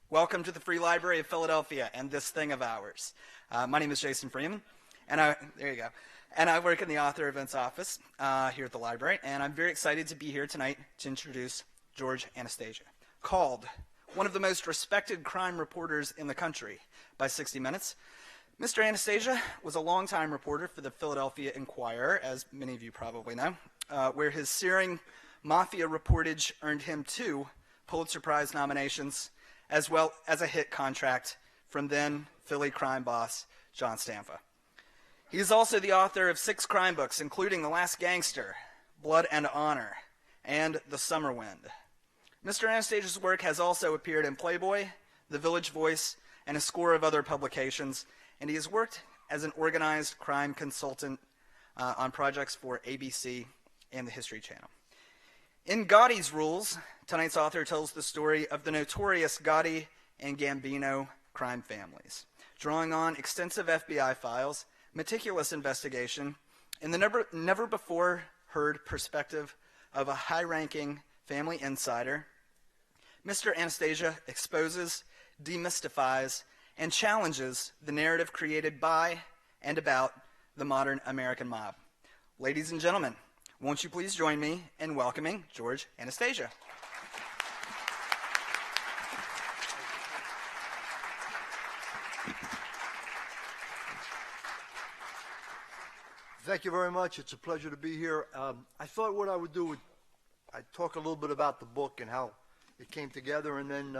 Welcome to the Free Library of Philadelphia and this thing of ours. My name is Jason Freeman, and there you go. And I work in the author events office here at the library, and I'm very excited to be here tonight to introduce George Anastasia, called one of the most respected crime reporters in the country by 60 Minutes. Mr. Anastasia was a longtime reporter for the Philadelphia Inquirer, as many of you probably know, where his searing Mafia reportage earned him 2 Pulitzer Prize nominations, as well as a hit contract from then Philly crime boss John Stanfa. He is also the author of 6 crime books, including The Last Gangster, Blood and Honor, and The Summer Wind. Mr. Anastasia's work has also appeared in Playboy, The Village Voice, and a score of other publications, and he has worked as an organized crime consultant on projects for ABC and the History Channel. In Gotti's Rules, tonight's author tells the story of the notorious Gotti and Gambino crime families, drawing on extensive FBI files, meticulous investigation, and the never-before-heard perspective of a high-ranking family insider. Mr. Anastasia exposes, demystifies, and challenges the narrative created by and about the modern American mob. Ladies and gentlemen, won't you please join me in welcoming George Anastasia. Thank you very much. It's a pleasure to be here. I thought what I would do I'd talk a little bit about the book and how it came together, and then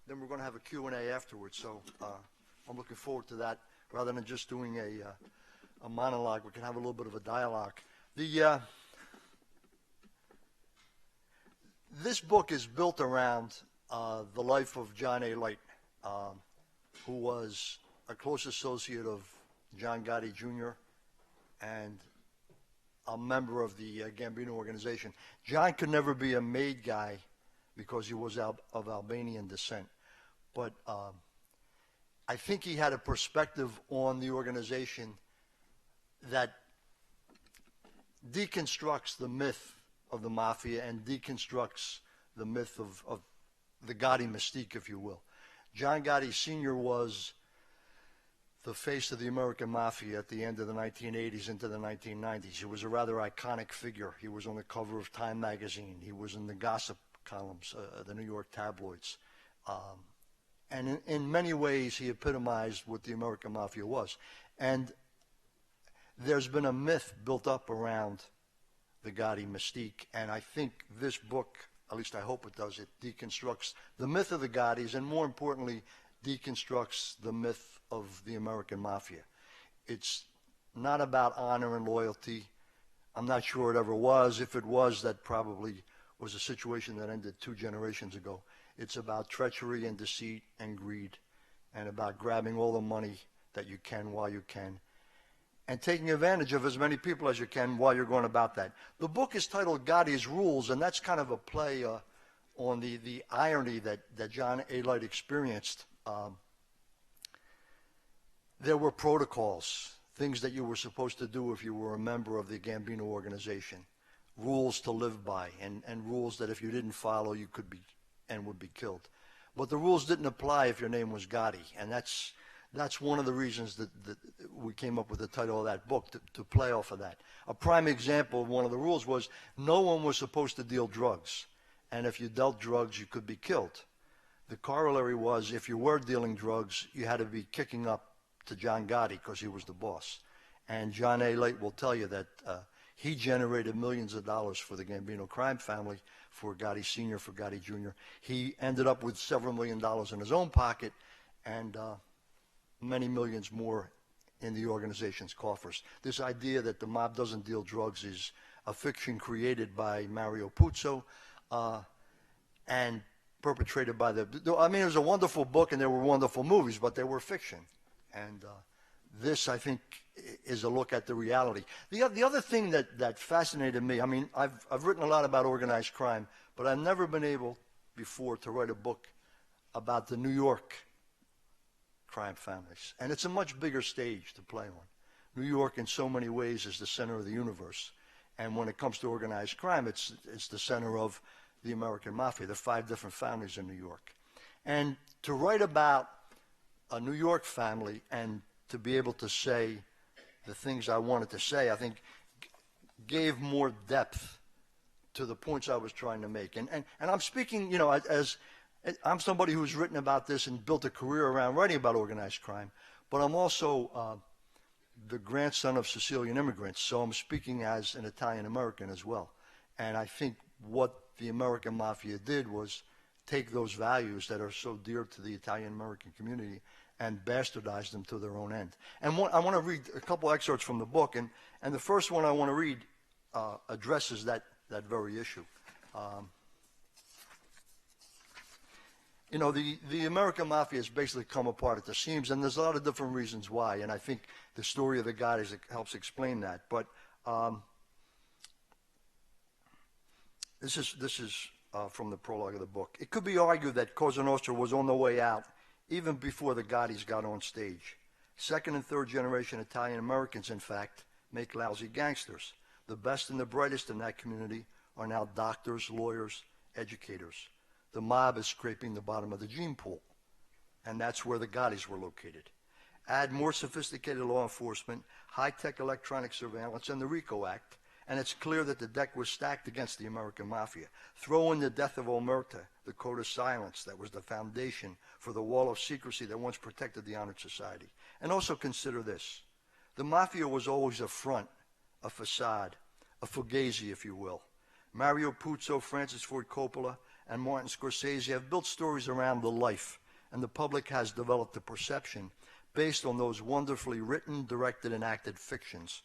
we're going to have a Q&A afterwards. So I'm looking forward to that. Rather than just doing a monologue, we can have a little bit of a dialogue. This book is built around the life of John Alite, who was a close associate of John Gotti Jr. and a member of the Gambino organization. John could never be a made guy because he was of Albanian descent. But I think he had a perspective on the organization that deconstructs the myth of the Mafia and deconstructs the myth of the Gotti mystique, if you will. John Gotti Sr. was the face of the American Mafia at the end of the 1980s into the 1990s. He was a rather iconic figure. He was on the cover of Time magazine. He was in the gossip columns, the New York tabloids. And in many ways, he epitomized what the American Mafia was. And there's been a myth built up around the Gotti mystique, and I think this book, at least I hope it does, it deconstructs the myth of the Gottis, and more importantly, deconstructs the myth of the American Mafia. It's not about honor and loyalty. I'm not sure it ever was. If it was, that probably was a situation that ended 2 generations ago. It's about treachery and deceit and greed, and about grabbing all the money that you can while you can, and taking advantage of as many people as you can while you're going about that. The book is titled Gotti's Rules, and that's kind of a play on the irony that John Alite experienced. There were protocols, things that you were supposed to do if you were a member of the Gambino organization, rules to live by, and rules that if you didn't follow, you could be and would be killed. But the rules didn't apply if your name was Gotti, and that's one of the reasons that we came up with the title of that book, to play off of that. A prime example of one of the rules was no one was supposed to deal drugs, and if you dealt drugs, you could be killed. The corollary was if you were dealing drugs, you had to be kicking up to John Gotti because he was the boss. And John Alite will tell you that he generated millions of dollars for the Gambino crime family, for Gotti Sr., for Gotti Jr. He ended up with several $1 million in his own pocket, and many millions more in the organization's coffers. This idea that the mob doesn't deal drugs is a fiction created by Mario Puzo and perpetrated by it was a wonderful book and there were wonderful movies, but they were fiction. And this, I think, is a look at the reality. The other thing that fascinated me, I mean, I've written a lot about organized crime, but I've never been able before to write a book about the New York crime families. And it's a much bigger stage to play on. New York in so many ways is the center of the universe. And when it comes to organized crime, it's the center of the American Mafia. There are 5 different families in New York. And to write about a New York family and to be able to say the things I wanted to say, I think gave more depth to the points I was trying to make. And I'm speaking, you know, as I'm somebody who's written about this and built a career around writing about organized crime, but I'm also the grandson of Sicilian immigrants, so I'm speaking as an Italian American as well. And I think what the American Mafia did was take those values that are so dear to the Italian American community and bastardize them to their own end. And I want to read a couple excerpts from the book, and the first one I want to read addresses that very issue. You know, the American Mafia has basically come apart at the seams, and there's a lot of different reasons why, and I think the story of the Gottis helps explain that. But this is from the prologue of the book. It could be argued that Cosa Nostra was on the way out even before the Gottis got on stage. Second and third generation Italian Americans, in fact, make lousy gangsters. The best and the brightest in that community are now doctors, lawyers, educators. The mob is scraping the bottom of the gene pool, and that's where the Gottis were located. Add more sophisticated law enforcement, high-tech electronic surveillance, and the RICO Act, and it's clear that the deck was stacked against the American Mafia. Throw in the death of Omerta, the code of silence that was the foundation for the wall of secrecy that once protected the honored society. And also consider this. The Mafia was always a front, a facade, a fugazi, if you will. Mario Puzo, Francis Ford Coppola, and Martin Scorsese have built stories around the life, and the public has developed a perception based on those wonderfully written, directed, and acted fictions.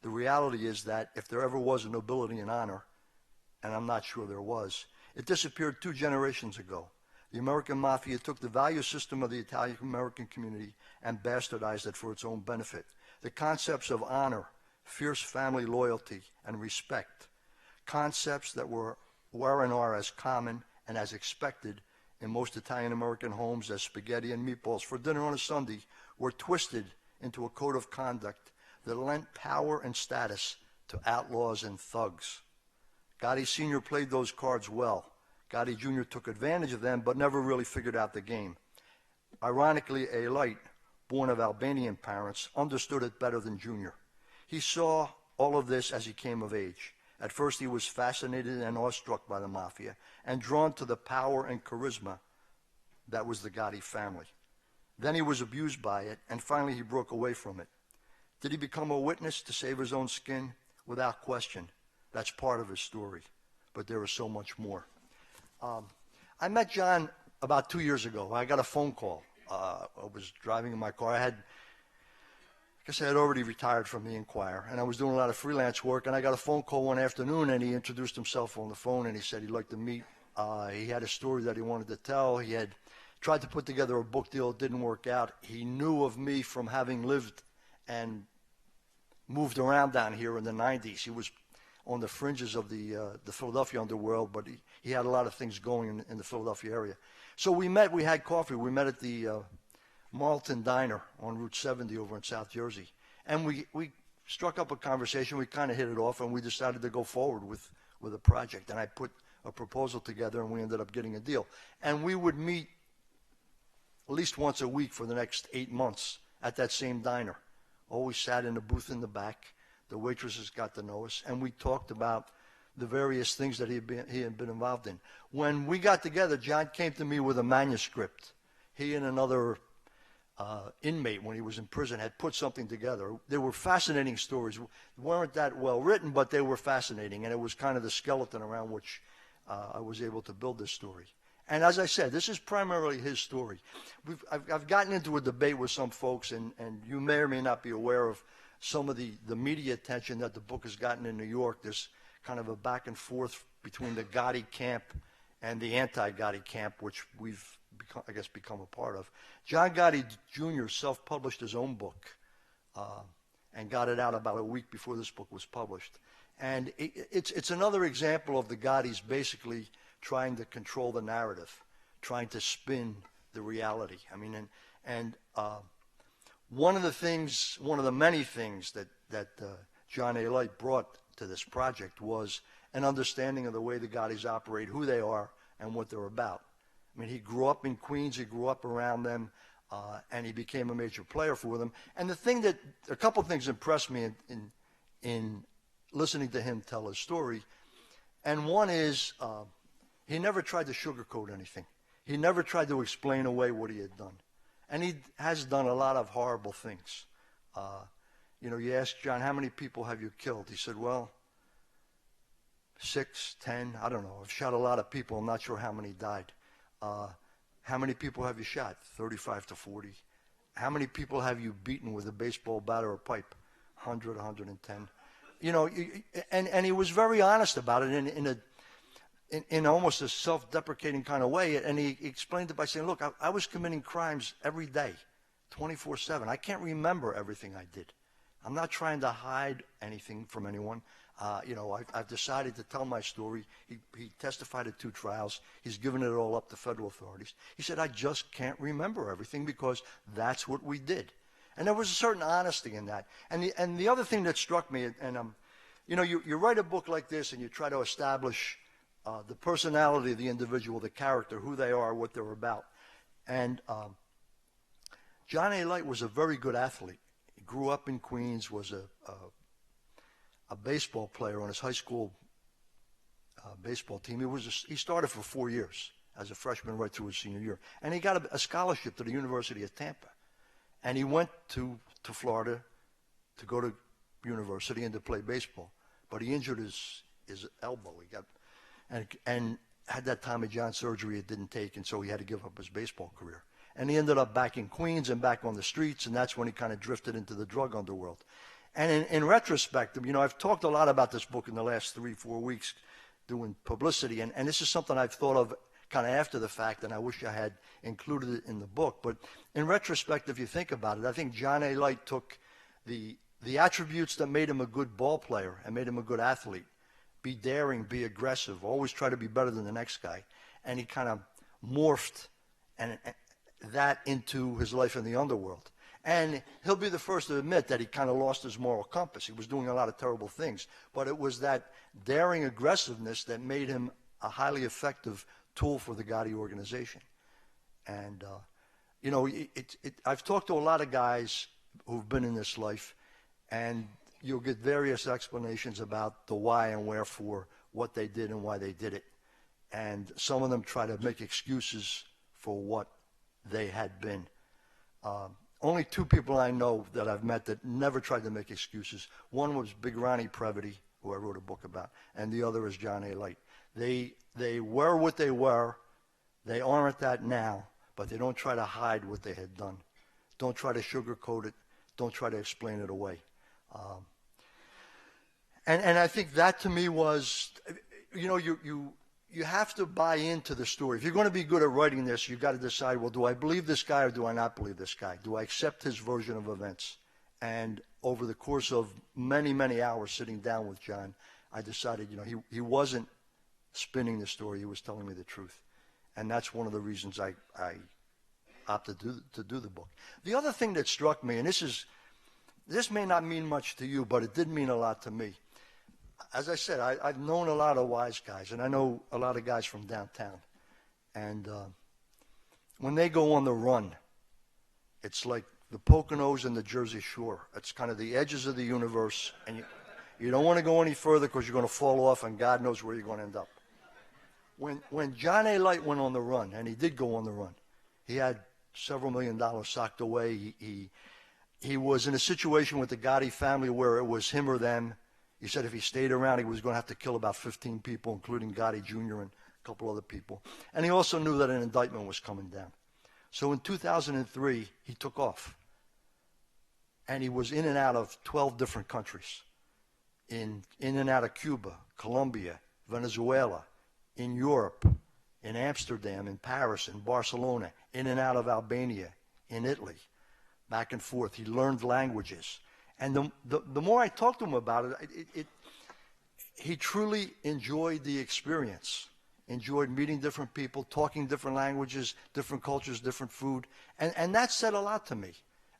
The reality is that if there ever was a nobility and honor, and I'm not sure there was, it disappeared 2 generations ago. The American Mafia took the value system of the Italian American community and bastardized it for its own benefit. The concepts of honor, fierce family loyalty, and respect, concepts that were and are as common and as expected in most Italian American homes as spaghetti and meatballs for dinner on a Sunday, were twisted into a code of conduct that lent power and status to outlaws and thugs. Gotti Sr. played those cards well. Gotti Jr. took advantage of them, but never really figured out the game. Ironically, Alite, born of Albanian parents, understood it better than Jr. He saw all of this as he came of age. At first, he was fascinated and awestruck by the Mafia and drawn to the power and charisma that was the Gotti family. Then he was abused by it, and finally he broke away from it. Did he become a witness to save his own skin? Without question. That's part of his story. But there is so much more. I met John about 2 years ago. I got a phone call. I was driving in my car. I guess I had already retired from the Inquirer, and I was doing a lot of freelance work, and I got a phone call one afternoon, and he introduced himself on the phone, and he said he'd like to meet. He had a story that he wanted to tell. He had tried to put together a book deal. It didn't work out. He knew of me from having lived and moved around down here in the 90s. He was on the fringes of the Philadelphia underworld, but he had a lot of things going in the Philadelphia area. So we met. We had coffee. We met at the Marlton Diner on Route 70 over in South Jersey. And we struck up a conversation. We kind of hit it off, and we decided to go forward with a project. And I put a proposal together, and we ended up getting a deal. And we would meet at least once a week for the next 8 months at that same diner. Always sat in a booth in the back. The waitresses got to know us, and we talked about the various things that he had been involved in. When we got together, John came to me with a manuscript. He and another inmate, when he was in prison, had put something together. They were fascinating stories. Weren't that well written, but they were fascinating, and it was kind of the skeleton around which I was able to build this story. And as I said, this is primarily his story. I've gotten into a debate with some folks, and you may or may not be aware of some of the media attention that the book has gotten in New York. There's kind of a back and forth between the Gotti camp and the anti-Gotti camp, which we've, become a part of. John Gotti Jr. self-published his own book and got it out about a week before this book was published. And it's another example of the Gottis basically trying to control the narrative, trying to spin the reality. I mean, and one of the many things that John Alite brought to this project was an understanding of the way the Gottis operate, who they are, and what they're about. I mean, he grew up in Queens, he grew up around them, and he became a major player for them. And a couple things impressed me in listening to him tell his story. And one is, he never tried to sugarcoat anything. He never tried to explain away what he had done. And he has done a lot of horrible things. You ask John, how many people have you killed? He said, well, 6, 10, I don't know. I've shot a lot of people. I'm not sure how many died. How many people have you shot? 35 to 40. How many people have you beaten with a baseball bat or a pipe? 100, 110. And he was very honest about it in almost a self-deprecating kind of way. And he explained it by saying, look, I was committing crimes every day, 24/7. I can't remember everything I did. I'm not trying to hide anything from anyone. I've decided to tell my story. He testified at 2 trials. He's given it all up to federal authorities. He said, I just can't remember everything because that's what we did. And there was a certain honesty in that. And the other thing that struck me, you write a book like this and you try to establish the personality of the individual, the character, who they are, what they're about. And John Alite was a very good athlete. He grew up in Queens, was a baseball player on his high school baseball team. He started for 4 years as a freshman right through his senior year. And he got a scholarship to the University of Tampa. And he went to Florida to go to university and to play baseball. But he injured his elbow. He got and had that Tommy John surgery it didn't take, and so he had to give up his baseball career. And he ended up back in Queens and back on the streets, and that's when he kind of drifted into the drug underworld. And in retrospect, I've talked a lot about this book in the last 3-4 weeks doing publicity, and this is something I've thought of kind of after the fact, and I wish I had included it in the book. But in retrospect, if you think about it, I think John Alite took the attributes that made him a good ball player and made him a good athlete, be daring, be aggressive, always try to be better than the next guy, and he kind of morphed that into his life in the underworld. And he'll be the first to admit that he kind of lost his moral compass. He was doing a lot of terrible things. But it was that daring aggressiveness that made him a highly effective tool for the Gotti organization. And, I've talked to a lot of guys who've been in this life, and you'll get various explanations about the why and wherefore, what they did and why they did it. And some of them try to make excuses for what they had been. Only 2 people I know that I've met that never tried to make excuses. One was Big Ronnie Previty, who I wrote a book about, and the other is John Alite. They were what they were. They aren't that now, but they don't try to hide what they had done. Don't try to sugarcoat it. Don't try to explain it away. And I think that to me was, you have to buy into the story. If you're going to be good at writing this, you've got to decide, well, do I believe this guy or do I not believe this guy? Do I accept his version of events? And over the course of many, many hours sitting down with John, I decided, he wasn't spinning the story. He was telling me the truth. And that's one of the reasons I opted to do the book. The other thing that struck me, and this may not mean much to you, but it did mean a lot to me. As I said, I've known a lot of wise guys, and I know a lot of guys from downtown. And when they go on the run, it's like the Poconos and the Jersey Shore. It's kind of the edges of the universe, and you don't want to go any further because you're going to fall off, and God knows where you're going to end up. When John Alite went on the run, and he did go on the run, he had several $1 million socked away. He was in a situation with the Gotti family where it was him or them. He said if he stayed around, he was going to have to kill about 15 people, including Gotti Jr. and a couple other people. And he also knew that an indictment was coming down. So in 2003, he took off. And he was in and out of 12 different countries. In and out of Cuba, Colombia, Venezuela, in Europe, in Amsterdam, in Paris, in Barcelona, in and out of Albania, in Italy, back and forth. He learned languages. And the more I talked to him about it, he truly enjoyed the experience, enjoyed meeting different people, talking different languages, different cultures, different food. And that said a lot to me.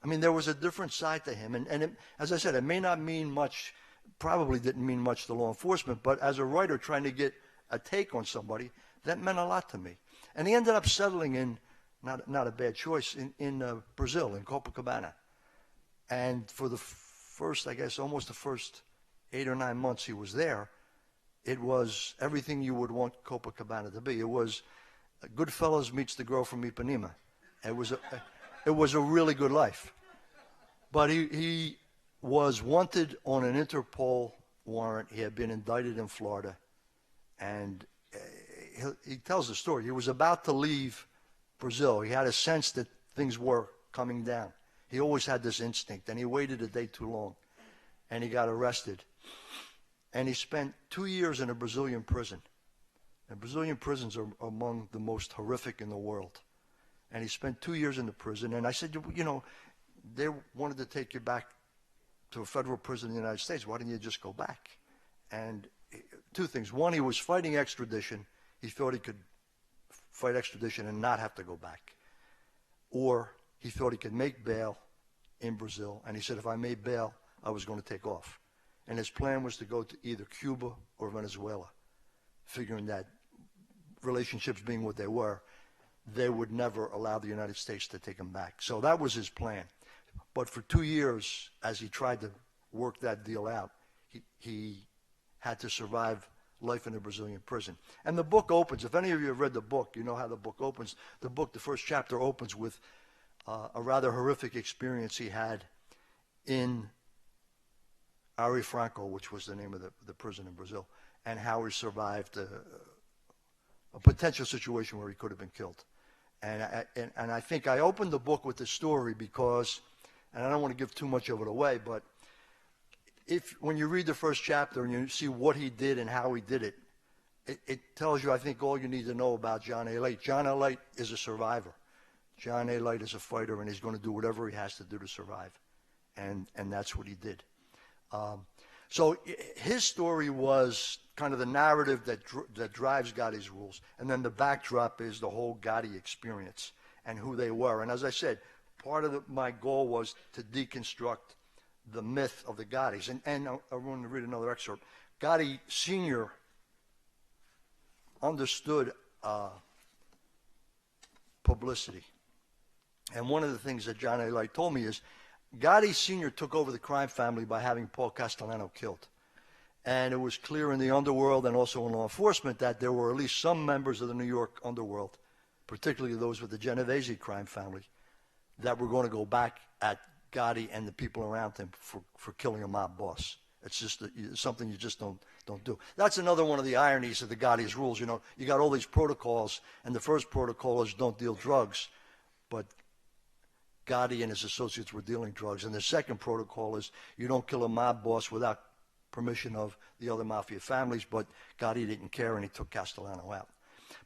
I mean, there was a different side to him. And as I said, it may not mean much, probably didn't mean much to law enforcement, but as a writer trying to get a take on somebody, that meant a lot to me. And he ended up settling in, not a bad choice, in Brazil, in Copacabana. And for the first, I guess, almost the first 8 or 9 months he was there, it was everything you would want Copacabana to be. It was Goodfellas meets the girl from Ipanema. It was a really good life. But he was wanted on an Interpol warrant. He had been indicted in Florida. And he tells the story. He was about to leave Brazil. He had a sense that things were coming down. He always had this instinct, and he waited a day too long, and he got arrested. And he spent 2 years in a Brazilian prison. And Brazilian prisons are among the most horrific in the world. And he spent 2 years in the prison, and I said, you know, they wanted to take you back to a federal prison in the United States. Why didn't you just go back? And two things. One, he was fighting extradition. He thought he could fight extradition and not have to go back. Or he thought he could make bail in Brazil, and he said, if I made bail, I was going to take off. And his plan was to go to either Cuba or Venezuela, figuring that relationships being what they were, they would never allow the United States to take him back. So that was his plan. But for 2 years, as he tried to work that deal out, he had to survive life in a Brazilian prison. And the book opens, if any of you have read the book, you know how the book opens. The book, the first chapter opens with a rather horrific experience he had in Ari Franco, which was the name of the prison in Brazil, and how he survived a potential situation where he could have been killed. And I think I opened the book with this story because, and I don't want to give too much of it away, but when you read the first chapter and you see what he did and how he did it, it tells you, I think, all you need to know about John Alite. John Alite is a survivor. John Alite is a fighter, and he's going to do whatever he has to do to survive. And that's what he did. So his story was kind of the narrative that drives Gotti's rules. And then the backdrop is the whole Gotti experience and who they were. And as I said, part of my goal was to deconstruct the myth of the Gottis. And I want to read another excerpt. Gotti Sr. understood publicity. And one of the things that John Alite told me is Gotti Sr. took over the crime family by having Paul Castellano killed. And it was clear in the underworld and also in law enforcement that there were at least some members of the New York underworld, particularly those with the Genovese crime family, that were going to go back at Gotti and the people around him for killing a mob boss. It's just something you just don't do. That's another one of the ironies of the Gotti's rules. You know, you got all these protocols, and the first protocol is don't deal drugs, but Gotti and his associates were dealing drugs. And the second protocol is you don't kill a mob boss without permission of the other mafia families, but Gotti didn't care, and he took Castellano out.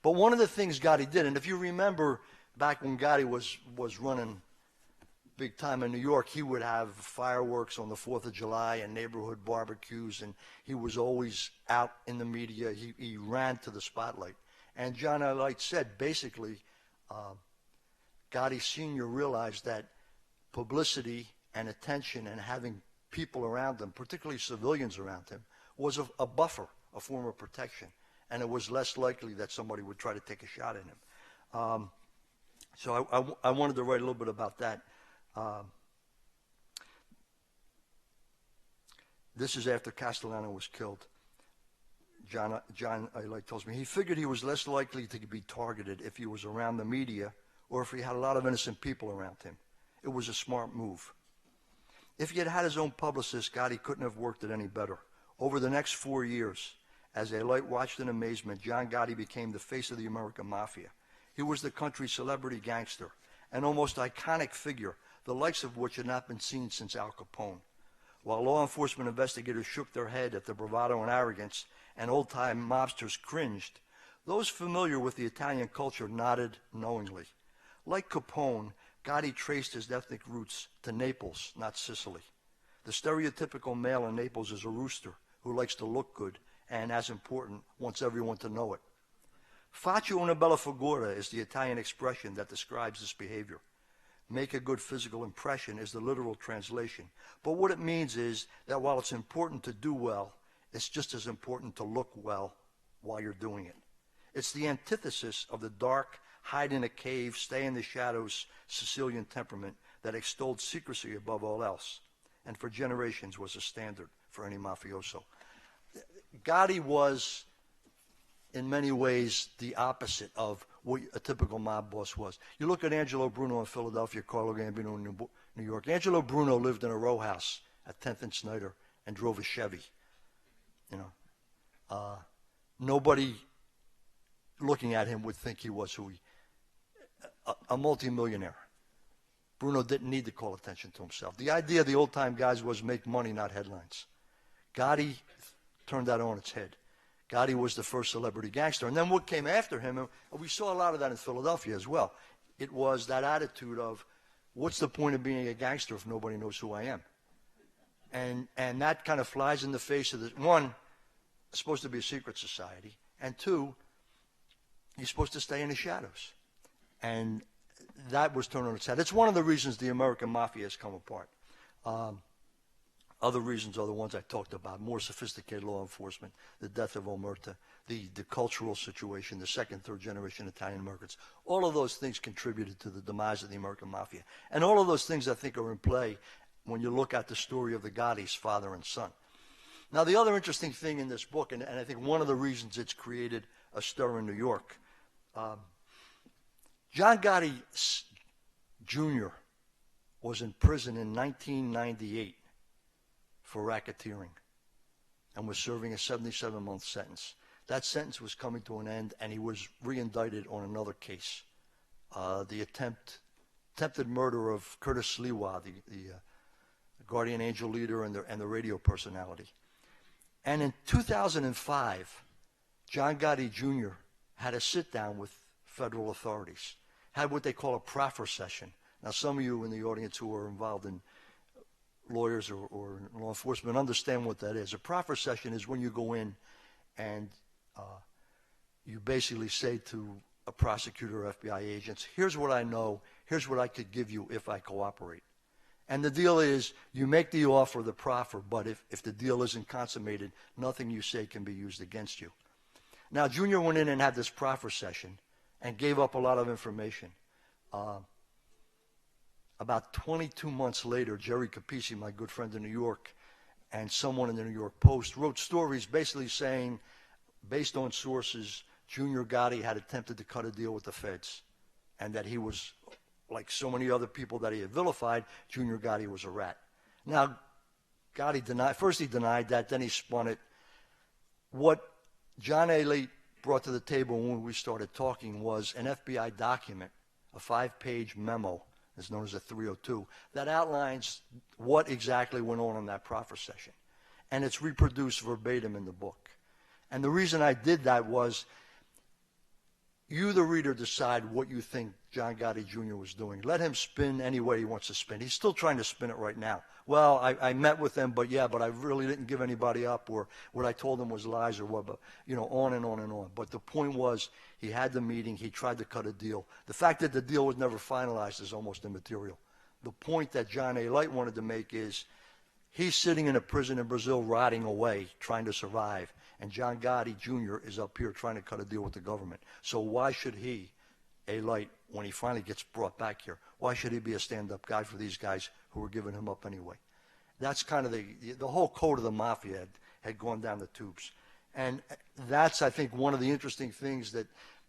But one of the things Gotti did, and if you remember back when Gotti was running big time in New York, he would have fireworks on the 4th of July and neighborhood barbecues, and he was always out in the media. He ran to the spotlight. And John Alite said, basically, Gotti Sr. realized that publicity and attention and having people around him, particularly civilians around him, was a buffer, a form of protection. And it was less likely that somebody would try to take a shot at him. So I wanted to write a little bit about that. This is after Castellano was killed. John Alite tells me he figured he was less likely to be targeted if he was around the media or if he had a lot of innocent people around him. It was a smart move. If he had had his own publicist, Gotti couldn't have worked it any better. Over the next 4 years, as Alite watched in amazement, John Gotti became the face of the American Mafia. He was the country's celebrity gangster, an almost iconic figure, the likes of which had not been seen since Al Capone. While law enforcement investigators shook their head at the bravado and arrogance, and old-time mobsters cringed, those familiar with the Italian culture nodded knowingly. Like Capone, Gotti traced his ethnic roots to Naples, not Sicily. The stereotypical male in Naples is a rooster who likes to look good and, as important, wants everyone to know it. Faccio una bella figura is the Italian expression that describes this behavior. Make a good physical impression is the literal translation. But what it means is that while it's important to do well, it's just as important to look well while you're doing it. It's the antithesis of the dark, hide in a cave, stay in the shadows Sicilian temperament that extolled secrecy above all else, and for generations was a standard for any mafioso. Gotti was, in many ways, the opposite of what a typical mob boss was. You look at Angelo Bruno in Philadelphia, Carlo Gambino in New York. Angelo Bruno lived in a row house at 10th and Snyder and drove a Chevy. Nobody looking at him would think he was a multimillionaire. Bruno didn't need to call attention to himself. The idea of the old-time guys was make money, not headlines. Gotti turned that on its head. Gotti was the first celebrity gangster. And then what came after him, and we saw a lot of that in Philadelphia as well, it was that attitude of, what's the point of being a gangster if nobody knows who I am? And that kind of flies in the face of one, it's supposed to be a secret society, and two, you're supposed to stay in the shadows. And that was turned on its head. It's one of the reasons the American Mafia has come apart. Other reasons are the ones I talked about: more sophisticated law enforcement, the death of Omerta, the cultural situation, the second, third generation Italian Americans. All of those things contributed to the demise of the American Mafia. And all of those things, I think, are in play when you look at the story of the Gottis, father and son. Now, the other interesting thing in this book, and I think one of the reasons it's created a stir in New York, John Gotti Jr. was in prison in 1998 for racketeering and was serving a 77-month sentence. That sentence was coming to an end, and he was re-indicted on another case, the attempted murder of Curtis Sliwa, the Guardian Angel leader and the radio personality. And in 2005, John Gotti Jr. had a sit-down with federal authorities, had what they call a proffer session. Now, some of you in the audience who are involved in lawyers or law enforcement understand what that is. A proffer session is when you go in and you basically say to a prosecutor or FBI agents, here's what I know, here's what I could give you if I cooperate. And the deal is, you make the offer, the proffer, but if the deal isn't consummated, nothing you say can be used against you. Now, Junior went in and had this proffer session and gave up a lot of information. About 22 months later, Jerry Capisi, my good friend in New York, and someone in the New York Post wrote stories basically saying, based on sources, Junior Gotti had attempted to cut a deal with the feds, and that he was, like so many other people that he had vilified, Junior Gotti was a rat. Now, Gotti denied, first he denied that, then he spun it. What John Alite brought to the table when we started talking was an FBI document, a 5-page memo, it's known as a 302, that outlines what exactly went on in that proffer session. And it's reproduced verbatim in the book. And the reason I did that was, you, the reader, decide what you think John Gotti Jr. was doing. Let him spin any way he wants to spin. He's still trying to spin it right now. Well, I met with him, but I really didn't give anybody up, or what I told him was lies, or what, but, on and on and on. But the point was, he had the meeting, he tried to cut a deal. The fact that the deal was never finalized is almost immaterial. The point that John Alite wanted to make is, he's sitting in a prison in Brazil rotting away, trying to survive, and John Gotti Jr. is up here trying to cut a deal with the government. So why should he, Alite, when he finally gets brought back here, why should he be a stand-up guy for these guys who were giving him up anyway? That's kind of the whole code of the Mafia had gone down the tubes. And that's, I think, one of the interesting things that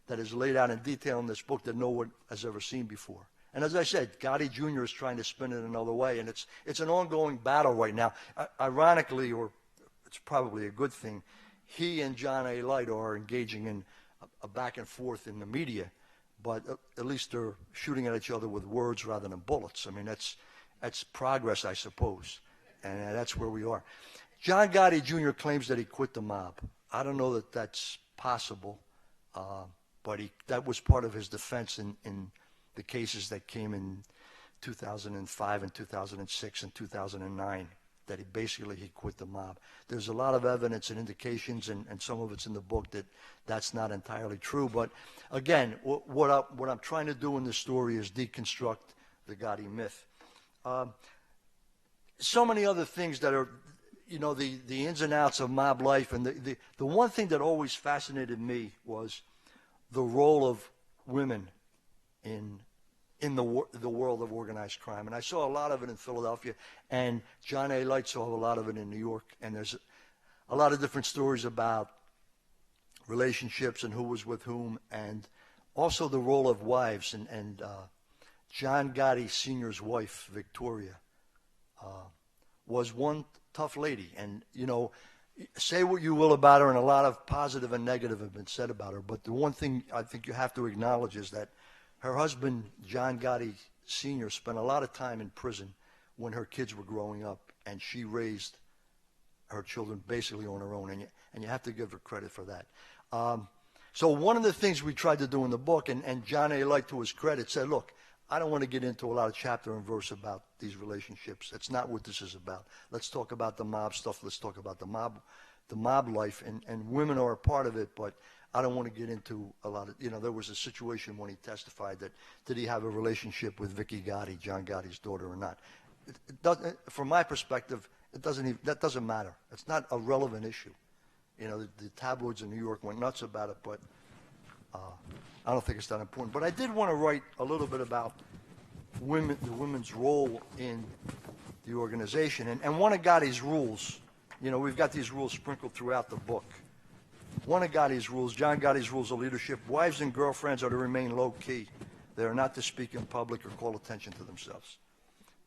is laid out in detail in this book that no one has ever seen before. And as I said, Gotti Jr. is trying to spin it another way, and it's an ongoing battle right now. Ironically, or it's probably a good thing, he and John Alite are engaging in a back and forth in the media, but at least they're shooting at each other with words rather than bullets. I mean, that's progress, I suppose, and that's where we are. John Gotti Jr. claims that he quit the mob. I don't know that that's possible, but that was part of his defense in the cases that came in 2005 and 2006 and 2009, that he quit the mob. There's a lot of evidence and indications, and some of it's in the book, that's not entirely true. But again, what I'm trying to do in this story is deconstruct the Gotti myth. So many other things that are, the ins and outs of mob life, and the one thing that always fascinated me was, the role of women in the world of organized crime. And I saw a lot of it in Philadelphia, and John Alite saw a lot of it in New York. And there's a lot of different stories about relationships and who was with whom, and also the role of wives. And John Gotti Sr.'s wife, Victoria, was one tough lady. And, you know, say what you will about her, and a lot of positive and negative have been said about her, but the one thing I think you have to acknowledge is that her husband, John Gotti Sr., spent a lot of time in prison when her kids were growing up, and she raised her children basically on her own, and you have to give her credit for that. So one of the things we tried to do in the book, and John Alite, to his credit, said, look, I don't want to get into a lot of chapter and verse about these relationships. That's not what this is about. Let's talk about the mob stuff. Let's talk about the mob life, and women are a part of it, but I don't want to get into a lot of, you know, there was a situation when he testified that did he have a relationship with Vicky Gotti, John Gotti's daughter, or not. It doesn't, from my perspective, that doesn't matter. It's not a relevant issue. You know, the tabloids in New York went nuts about it, but I don't think it's that important. But I did want to write a little bit about the women's role in the organization. And one of Gotti's rules, you know, we've got these rules sprinkled throughout the book. One of Gotti's rules, John Gotti's rules of leadership: wives and girlfriends are to remain low-key. They are not to speak in public or call attention to themselves.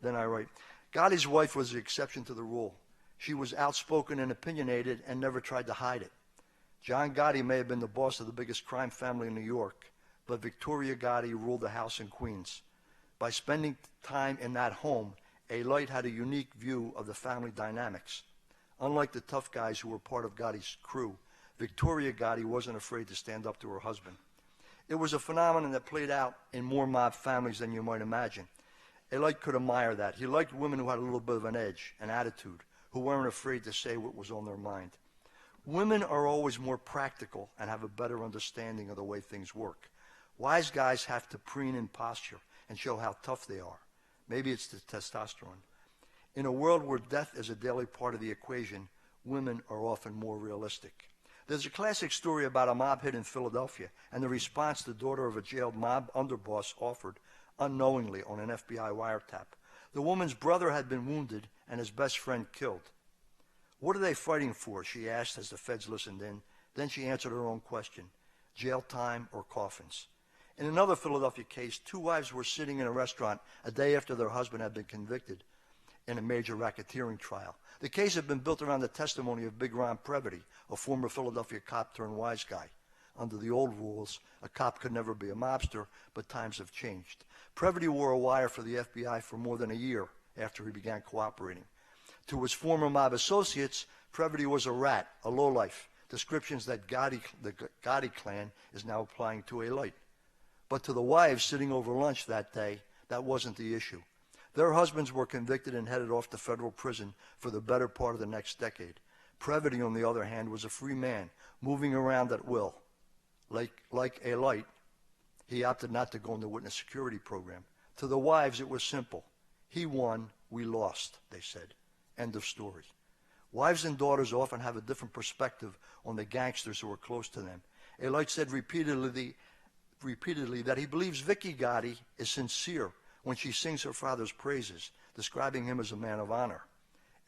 Then I write, Gotti's wife was the exception to the rule. She was outspoken and opinionated and never tried to hide it. John Gotti may have been the boss of the biggest crime family in New York, but Victoria Gotti ruled the house in Queens. By spending time in that home, Alite had a unique view of the family dynamics. Unlike the tough guys who were part of Gotti's crew, Victoria Gotti wasn't afraid to stand up to her husband. It was a phenomenon that played out in more mob families than you might imagine. Alite could admire that. He liked women who had a little bit of an edge, an attitude, who weren't afraid to say what was on their mind. Women are always more practical and have a better understanding of the way things work. Wise guys have to preen in posture and show how tough they are. Maybe it's the testosterone. In a world where death is a daily part of the equation, women are often more realistic. There's a classic story about a mob hit in Philadelphia and the response the daughter of a jailed mob underboss offered unknowingly on an FBI wiretap. The woman's brother had been wounded and his best friend killed. What are they fighting for? She asked as the feds listened in. Then she answered her own question: jail time or coffins. In another Philadelphia case, two wives were sitting in a restaurant a day after their husband had been convicted in a major racketeering trial. The case had been built around the testimony of Big Ron Previty, a former Philadelphia cop turned wise guy. Under the old rules, a cop could never be a mobster, but times have changed. Previty wore a wire for the FBI for more than a year after he began cooperating. To his former mob associates, Previty was a rat, a lowlife, descriptions that the Gotti clan is now applying to Alite. But to the wives sitting over lunch that day, that wasn't the issue. Their husbands were convicted and headed off to federal prison for the better part of the next decade. Previty, on the other hand, was a free man, moving around at will. Like Alite, he opted not to go in the witness security program. To the wives, it was simple. He won, we lost, they said. End of story. Wives and daughters often have a different perspective on the gangsters who are close to them. Alite said repeatedly that he believes Vicky Gotti is sincere when she sings her father's praises, describing him as a man of honor.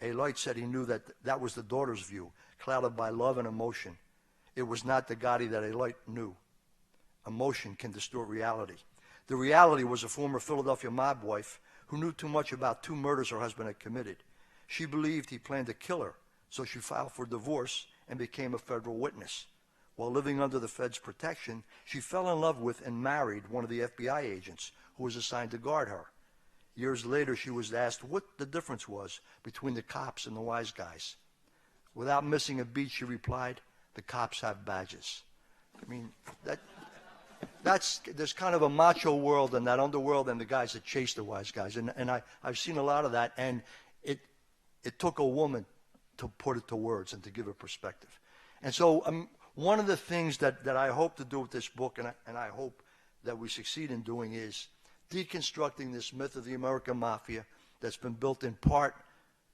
Alite said he knew that was the daughter's view, clouded by love and emotion. It was not the Gotti that Alite knew. Emotion can distort reality. The reality was a former Philadelphia mob wife who knew too much about two murders her husband had committed. She believed he planned to kill her, so she filed for divorce and became a federal witness. While living under the Fed's protection, she fell in love with and married one of the FBI agents who was assigned to guard her. Years later, she was asked what the difference was between the cops and the wise guys. Without missing a beat, she replied, "The cops have badges." I mean, there's kind of a macho world and that underworld and the guys that chase the wise guys. And I've seen a lot of that, and it took a woman to put it to words and to give it perspective. And so one of the things that I hope to do with this book, and I hope that we succeed in doing, is deconstructing this myth of the American Mafia that's been built in part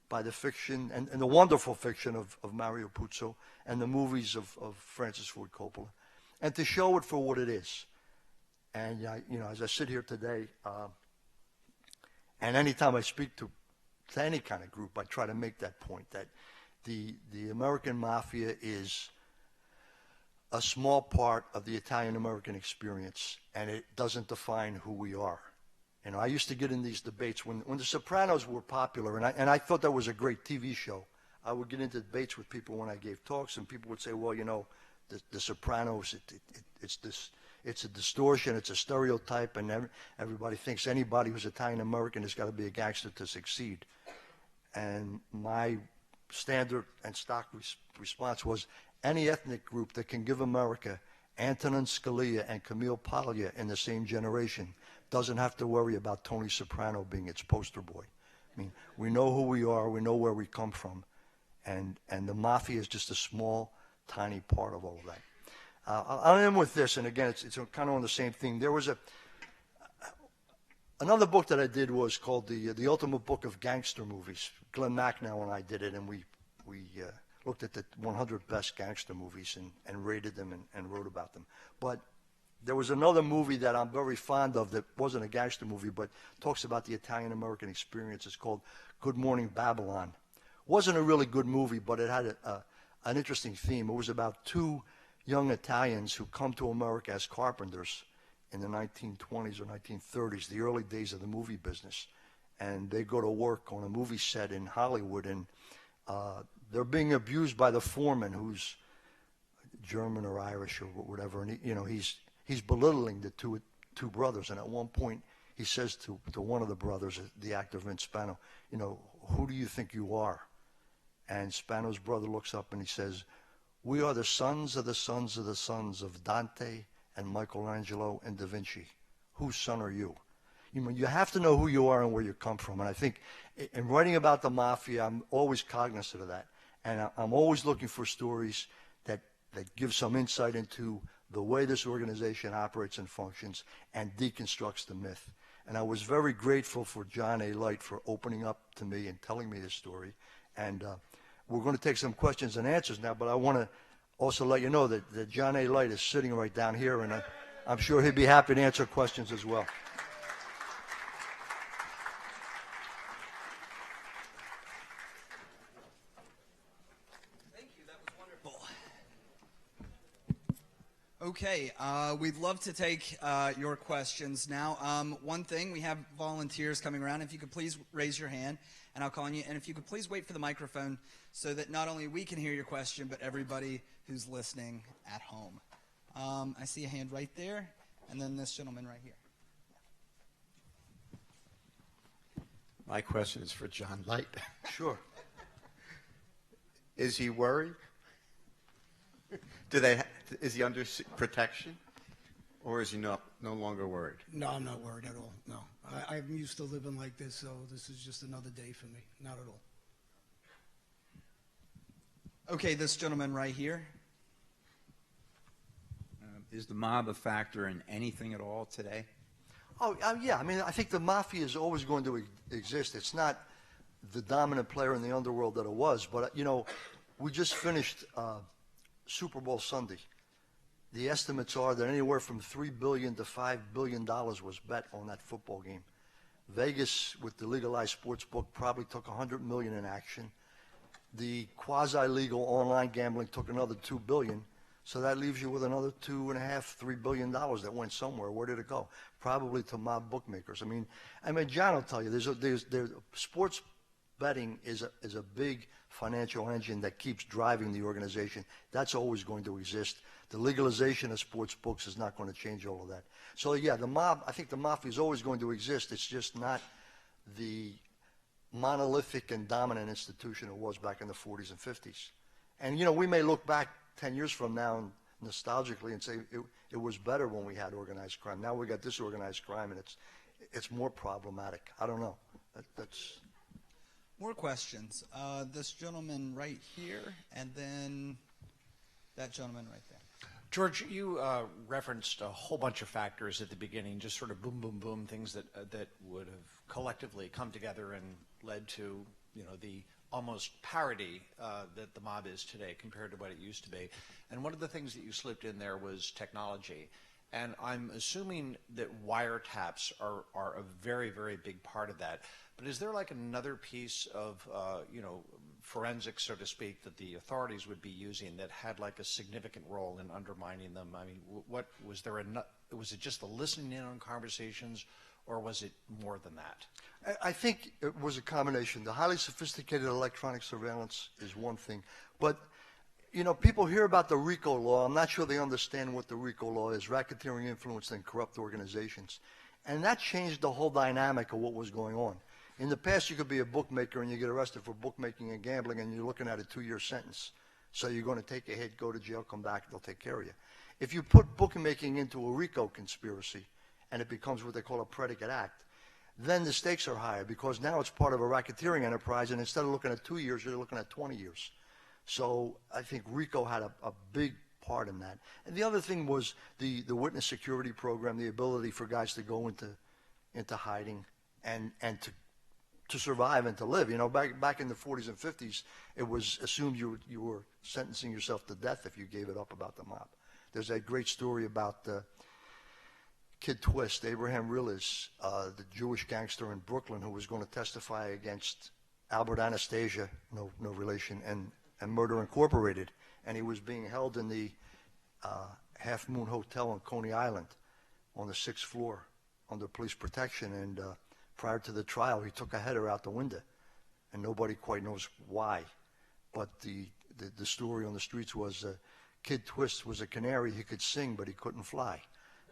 by the fiction and the wonderful fiction of Mario Puzo and the movies of Francis Ford Coppola. and to show it for what it is. And, as I sit here today, and anytime I speak to any kind of group, I try to make that point, that the American Mafia is a small part of the Italian-American experience, and it doesn't define who we are. I used to get in these debates when The Sopranos were popular, and I thought that was a great TV show. I would get into debates with people when I gave talks, and people would say, well, The Sopranos, it's a distortion, it's a stereotype, and everybody thinks anybody who's Italian-American has got to be a gangster to succeed. And my standard and stock response was, any ethnic group that can give America Antonin Scalia and Camille Paglia in the same generation doesn't have to worry about Tony Soprano being its poster boy. I mean, we know who we are, we know where we come from, and the Mafia is just a small, tiny part of all of that. I'll end with this, and again, it's kind of on the same thing. There was another book that I did was called the Ultimate Book of Gangster Movies. Glenn Macnow and I did it, and we looked at the 100 best gangster movies and rated them and wrote about them. But there was another movie that I'm very fond of that wasn't a gangster movie, but talks about the Italian-American experience. It's called Good Morning Babylon. Wasn't a really good movie, but it had an interesting theme. It was about two young Italians who come to America as carpenters in the 1920s or 1930s, the early days of the movie business. And they go to work on a movie set in Hollywood, and they're being abused by the foreman, who's German or Irish or whatever. And he's belittling the two brothers. And at one point, he says to one of the brothers, the actor Vince Spano, who do you think you are? And Spano's brother looks up and he says, we are the sons of the sons of the sons of Dante and Michelangelo and Da Vinci. Whose son are you? You have to know who you are and where you come from. And I think in writing about the Mafia, I'm always cognizant of that. And I'm always looking for stories that give some insight into the way this organization operates and functions and deconstructs the myth. And I was very grateful for John Alite for opening up to me and telling me this story. And we're going to take some questions and answers now, but I want to also let you know that John Alite is sitting right down here, and I'm sure he'd be happy to answer questions as well. Thank you. That was wonderful. Okay, we'd love to take your questions now. One thing, we have volunteers coming around. If you could please raise your hand, and I'll call on you. And if you could please wait for the microphone so that not only we can hear your question, but everybody who's listening at home. I see a hand right there, and then this gentleman right here. My question is for John Alite. Sure. Is he worried? Is he under protection, or is he no longer worried? No, I'm not worried at all. No, I'm used to living like this, so this is just another day for me. Not at all. Okay, this gentleman right here. Is the mob a factor in anything at all today? Oh, yeah. I mean, I think the Mafia is always going to exist. It's not the dominant player in the underworld that it was, but, we just finished Super Bowl Sunday. The estimates are that anywhere from $3 billion to $5 billion was bet on that football game. Vegas, with the legalized sports book, probably took $100 million in action. The quasi-legal online gambling took another $2 billion. So that leaves you with another $2.5, $3 billion that went somewhere. Where did it go? Probably to mob bookmakers. I mean, John will tell you, there's sports betting is a big financial engine that keeps driving the organization. That's always going to exist. The legalization of sports books is not going to change all of that. So yeah, I think the Mafia is always going to exist. It's just not the monolithic and dominant institution it was back in the 40s and 50s. And we may look back 10 years from now nostalgically and say it was better when we had organized crime. Now we got disorganized crime, and it's more problematic. I don't know. That's More questions. This gentleman right here, and then that gentleman right there. George, you referenced a whole bunch of factors at the beginning, just sort of boom, boom, boom, things that would have collectively come together and led to the almost parody that the mob is today compared to what it used to be. And one of the things that you slipped in there was technology. And I'm assuming that wiretaps are a very, very big part of that. But is there like another piece of, forensics, so to speak, that the authorities would be using that had like a significant role in undermining them? I mean, what was there? Was it just the listening in on conversations, or was it more than that? I think it was a combination. The highly sophisticated electronic surveillance is one thing, but people hear about the RICO law. I'm not sure they understand what the RICO law is, racketeering, influence, and corrupt organizations. And that changed the whole dynamic of what was going on. In the past, you could be a bookmaker and you get arrested for bookmaking and gambling, and you're looking at a 2-year sentence. So you're going to take a hit, go to jail, come back, they'll take care of you. If you put bookmaking into a RICO conspiracy, and it becomes what they call a predicate act, then the stakes are higher, because now it's part of a racketeering enterprise, and instead of looking at 2 years, you're looking at 20 years. So I think RICO had a big part in that. And the other thing was the witness security program, the ability for guys to go into hiding and to survive and to live. Back in the 40s and 50s, it was assumed you were sentencing yourself to death if you gave it up about the mob. There's that great story about Kid Twist, Abraham Rillis, the Jewish gangster in Brooklyn who was going to testify against Albert Anastasia, no relation, and Murder Incorporated. And he was being held in the Half Moon Hotel on Coney Island on the 6th floor under police protection. And prior to the trial, he took a header out the window, and nobody quite knows why. But the story on the streets was Kid Twist was a canary. He could sing, but he couldn't fly.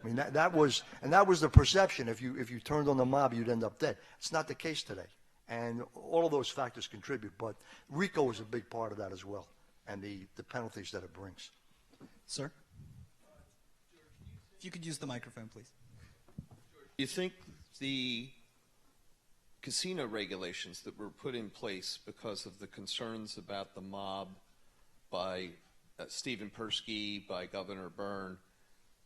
I mean, that was the perception. If you turned on the mob, you'd end up dead. It's not the case today. And all of those factors contribute, but RICO is a big part of that as well, and the penalties that it brings. Sir? If you could use the microphone, please. You think the casino regulations that were put in place because of the concerns about the mob by Stephen Persky, by Governor Byrne,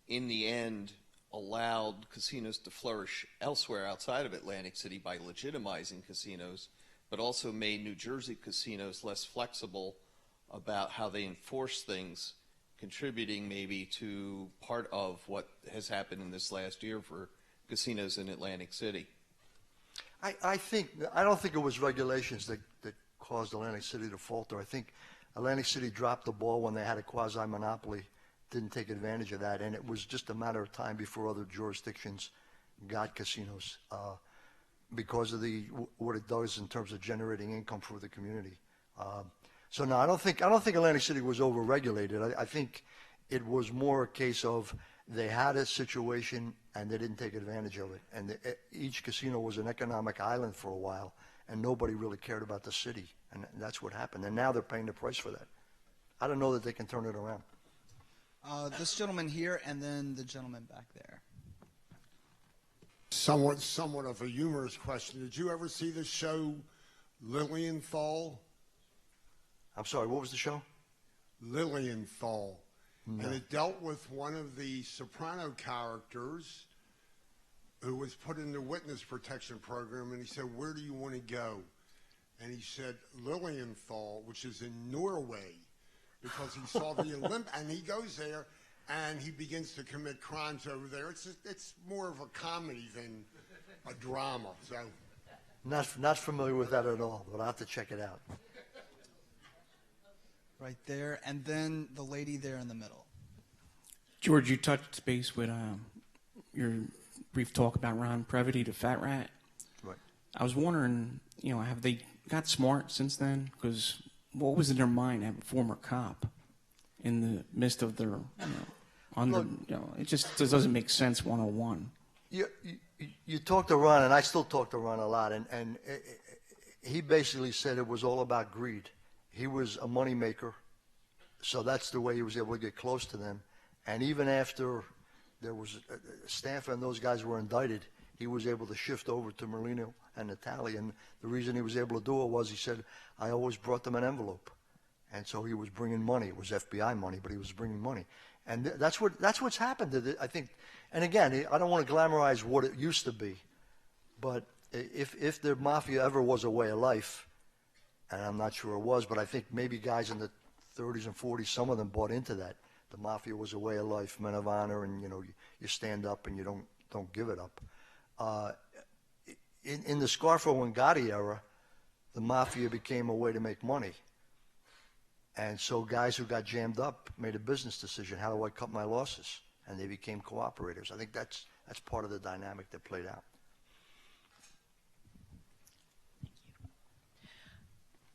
in the end allowed casinos to flourish elsewhere outside of Atlantic City by legitimizing casinos, but also made New Jersey casinos less flexible about how they enforce things, contributing maybe to part of what has happened in this last year for casinos in Atlantic City? I don't think it was regulations that caused Atlantic City to falter. I think Atlantic City dropped the ball when they had a quasi-monopoly, didn't take advantage of that, and it was just a matter of time before other jurisdictions got casinos because of what it does in terms of generating income for the community. So no, I don't think Atlantic City was over-regulated. I think it was more a case of they had a situation and they didn't take advantage of it. And each casino was an economic island for a while, and nobody really cared about the city. And that's what happened. And now they're paying the price for that. I don't know that they can turn it around. This gentleman here, and then the gentleman back there. Somewhat of a humorous question. Did you ever see the show Lilienthal? I'm sorry, what was the show? Lilienthal. No. And it dealt with one of the Soprano characters who was put in the witness protection program, and he said, "Where do you want to go?" And he said, "Lilienthal," which is in Norway, because he saw the Olymp, and he goes there, and he begins to commit crimes over there. It's more of a comedy than a drama. So, not familiar with that at all, but I'll have to check it out. Right there, and then the lady there in the middle. George, you touched base with your brief talk about Ron Previty, the fat rat. Right. I was wondering, have they got smart since then? Because what was in their mind to have a former cop in the midst of their, it just doesn't make sense 101. You talk to Ron, and I still talk to Ron a lot, and he basically said it was all about greed. He was a money maker, so that's the way he was able to get close to them. And even after there was Stanfa and those guys were indicted, he was able to shift over to Merlino and Natalie. And the reason he was able to do it was he said, "I always brought them an envelope," and so he was bringing money. It was FBI money, but he was bringing money, and that's what's happened. I think, and again, I don't want to glamorize what it used to be, but if the mafia ever was a way of life, and I'm not sure it was, but I think maybe guys in the 30s and 40s, some of them bought into that. The Mafia was a way of life, men of honor, and you stand up and you don't give it up. In the Scarfo and Gotti era, the Mafia became a way to make money. And so guys who got jammed up made a business decision. How do I cut my losses? And they became cooperators. I think that's part of the dynamic that played out.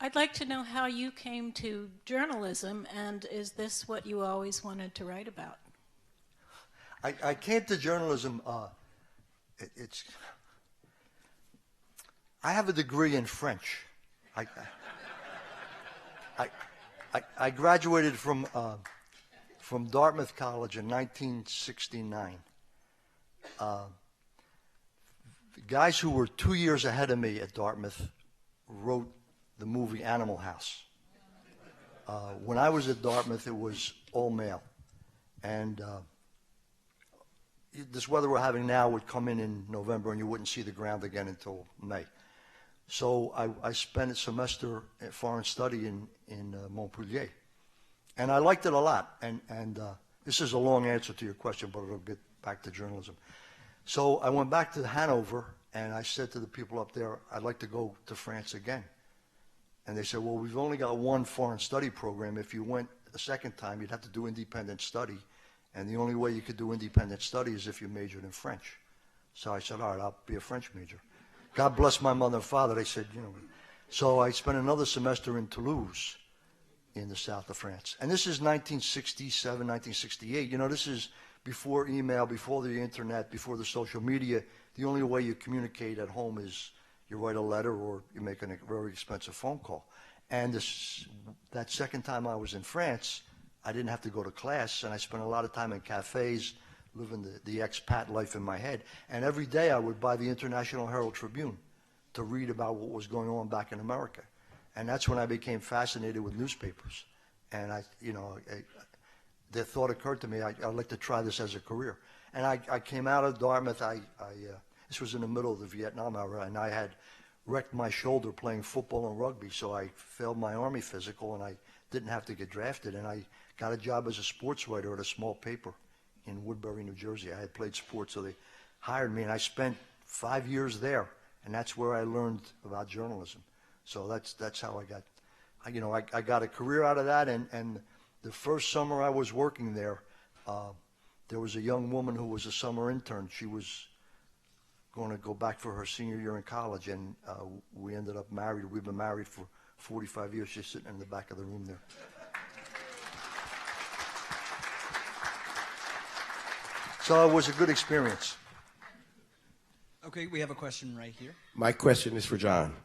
I'd like to know how you came to journalism, and is this what you always wanted to write about? I came to journalism, I have a degree in French. I graduated from Dartmouth College in 1969. The guys who were 2 years ahead of me at Dartmouth wrote the movie Animal House. When I was at Dartmouth, it was all male. And this weather we're having now would come in November, and you wouldn't see the ground again until May. So I spent a semester at foreign study in Montpellier. And I liked it a lot. And this is a long answer to your question, but it'll get back to journalism. So I went back to Hanover, and I said to the people up there, I'd like to go to France again. And they said, well, we've only got one foreign study program. If you went a second time, you'd have to do independent study. And the only way you could do independent study is if you majored in French. So I said, all right, I'll be a French major. God bless my mother and father. They said, So I spent another semester in Toulouse in the south of France. And this is 1967, 1968. This is before email, before the internet, before the social media. The only way you communicate at home is you write a letter or you make a very expensive phone call. And that second time I was in France, I didn't have to go to class, and I spent a lot of time in cafes, living the expat life in my head. And every day I would buy the International Herald Tribune to read about what was going on back in America. And that's when I became fascinated with newspapers. And the thought occurred to me, I'd like to try this as a career. And I came out of Dartmouth. This was in the middle of the Vietnam era, and I had wrecked my shoulder playing football and rugby, so I failed my Army physical, and I didn't have to get drafted. And I got a job as a sports writer at a small paper in Woodbury, New Jersey. I had played sports, so they hired me, and I spent 5 years there, and that's where I learned about journalism. So that's how I got, I got a career out of that. And the first summer I was working there was a young woman who was a summer intern. She was going to go back for her senior year in college, and we ended up married. We've been married for 45 years. She's sitting in the back of the room there. So it was a good experience. Okay, we have a question right here. My question is for John.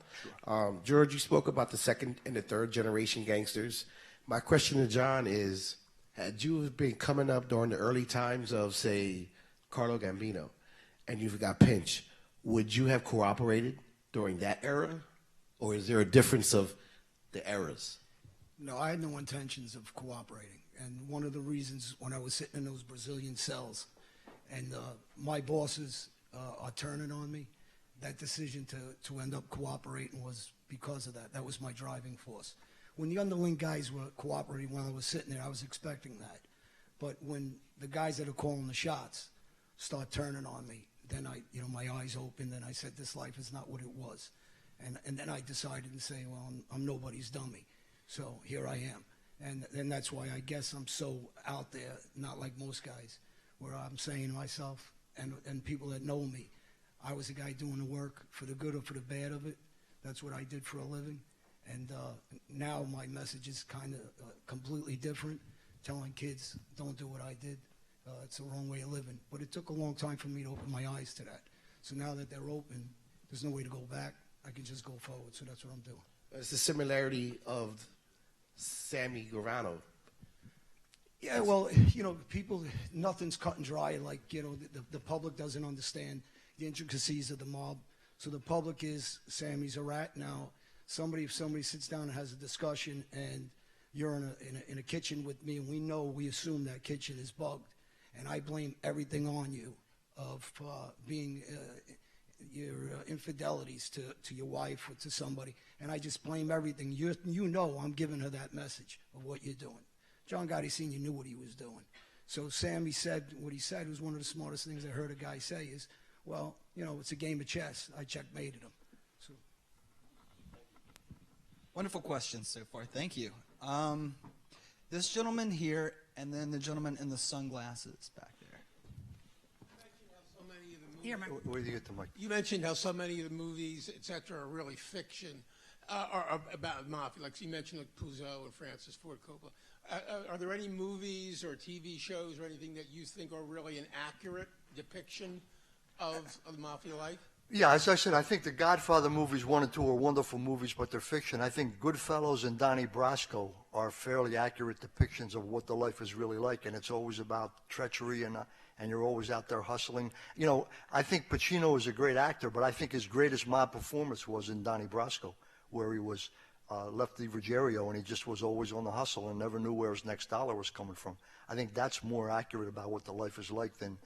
George, you spoke about the second and the third generation gangsters. My question to John is, had you been coming up during the early times of, say, Carlo Gambino, and you got pinched, would you have cooperated during that era? Or is there a difference of the eras? No, I had no intentions of cooperating. And one of the reasons when I was sitting in those Brazilian cells and my bosses are turning on me, that decision to end up cooperating was because of that. That was my driving force. When the underling guys were cooperating while I was sitting there, I was expecting that. But when the guys that are calling the shots start turning on me, then my eyes opened and I said, this life is not what it was. And then I decided to say, well, I'm nobody's dummy. So here I am. And that's why I guess I'm so out there, not like most guys, where I'm saying to myself and people that know me, I was the guy doing the work for the good or for the bad of it. That's what I did for a living. And now my message is kind of completely different, telling kids, don't do what I did. It's the wrong way of living. But it took a long time for me to open my eyes to that. So now that they're open, there's no way to go back. I can just go forward. So that's what I'm doing. It's the similarity of Sammy Guarano. Yeah, well, people, nothing's cut and dry. Like, the public doesn't understand the intricacies of the mob. So the public is Sammy's a rat. Now, if somebody sits down and has a discussion and you're in a kitchen with me and we assume that kitchen is bugged, and I blame everything on you of being infidelities to your wife or to somebody, and I just blame everything. You know I'm giving her that message of what you're doing. John Gotti Sr. knew what he was doing. So Sammy said what he said was one of the smartest things I heard a guy say is, well, it's a game of chess. I checkmated him. So. Wonderful questions so far. Thank you. This gentleman here, and then the gentleman in the sunglasses back there. Here, Mike. Where do you get the mic? You mentioned how so many of the movies, et cetera, are really fiction, are about mafia. Like you mentioned, like Puzo and Francis Ford Coppola. Are there any movies or TV shows or anything that you think are really an accurate depiction of mafia life? Yeah, as I said, I think the Godfather movies 1 and 2 are wonderful movies, but they're fiction. I think Goodfellas and Donnie Brasco are fairly accurate depictions of what the life is really like, and it's always about treachery, and you're always out there hustling. I think Pacino is a great actor, but I think his greatest mob performance was in Donnie Brasco, where he was Lefty Ruggiero, and he just was always on the hustle and never knew where his next dollar was coming from. I think that's more accurate about what the life is like than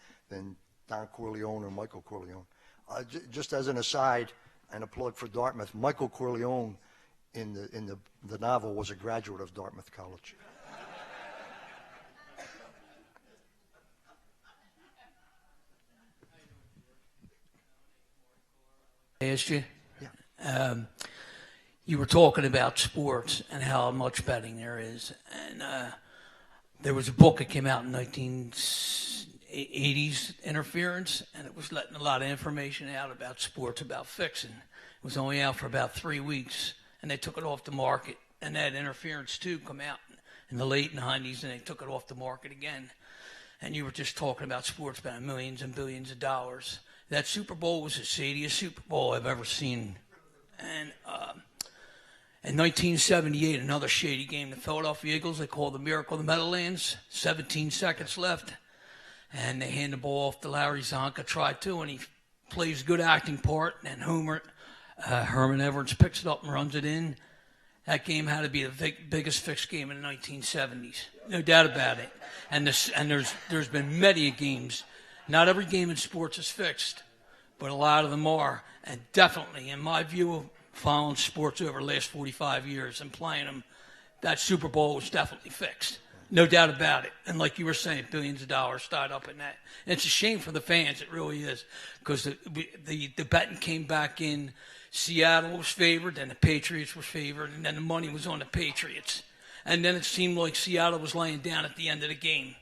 Don Corleone or Michael Corleone. Just as an aside, and a plug for Dartmouth, Michael Corleone in the novel was a graduate of Dartmouth College. I asked you? Yeah. You were talking about sports and how much betting there is. And there was a book that came out in 1980s, Interference, and it was letting a lot of information out about sports, about fixing. It was only out for about 3 weeks, and they took it off the market. And that Interference 2 come out in the late 90s, and they took it off the market again. And you were just talking about sports betting, millions and billions of dollars. That Super Bowl was the shadiest Super Bowl I've ever seen. And in 1978, another shady game, the Philadelphia Eagles, they called the Miracle of the Meadowlands, 17 seconds left. And they hand the ball off to Larry Zonka, tried to, and he plays a good acting part. And Herman Edwards picks it up and runs it in. That game had to be the biggest fixed game in the 1970s, no doubt about it. And there's been many games. Not every game in sports is fixed, but a lot of them are. And definitely, in my view, following sports over the last 45 years and playing them, that Super Bowl was definitely fixed. No doubt about it. And like you were saying, billions of dollars tied up in that. And it's a shame for the fans. It really is. Because the betting came back in. Seattle was favored, then the Patriots were favored, and then the money was on the Patriots. And then it seemed like Seattle was laying down at the end of the game.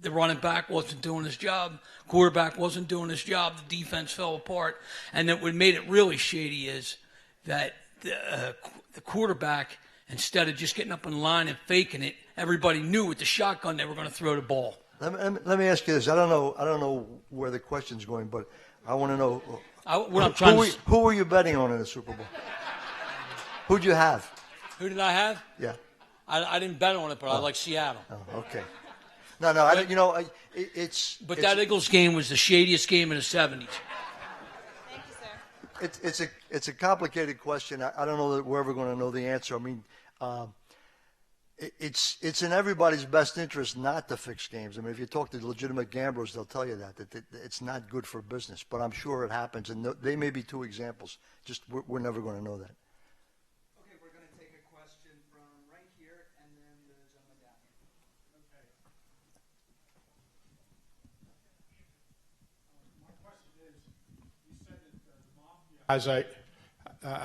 The running back wasn't doing his job. Quarterback wasn't doing his job. The defense fell apart. And then what made it really shady is that the quarterback, instead of just getting up in line and faking it, everybody knew with the shotgun they were going to throw the ball. Let me ask you this. I don't know where the question's going, but I want to know who were you betting on in the Super Bowl? Who'd you have? Who did I have? Yeah. I didn't bet on it, but I like Seattle. Oh, okay. No, it's. But that Eagles game was the shadiest game in the 70s. Thank you, sir. It's a complicated question. I don't know that we're ever going to know the answer. I mean, it's in everybody's best interest not to fix games. I mean, if you talk to legitimate gamblers, they'll tell you that it's not good for business. But I'm sure it happens, and they may be two examples. Just we're never going to know that. Okay, we're going to take a question from right here, and then the gentleman down here. Okay. My question is, you said that the Mafia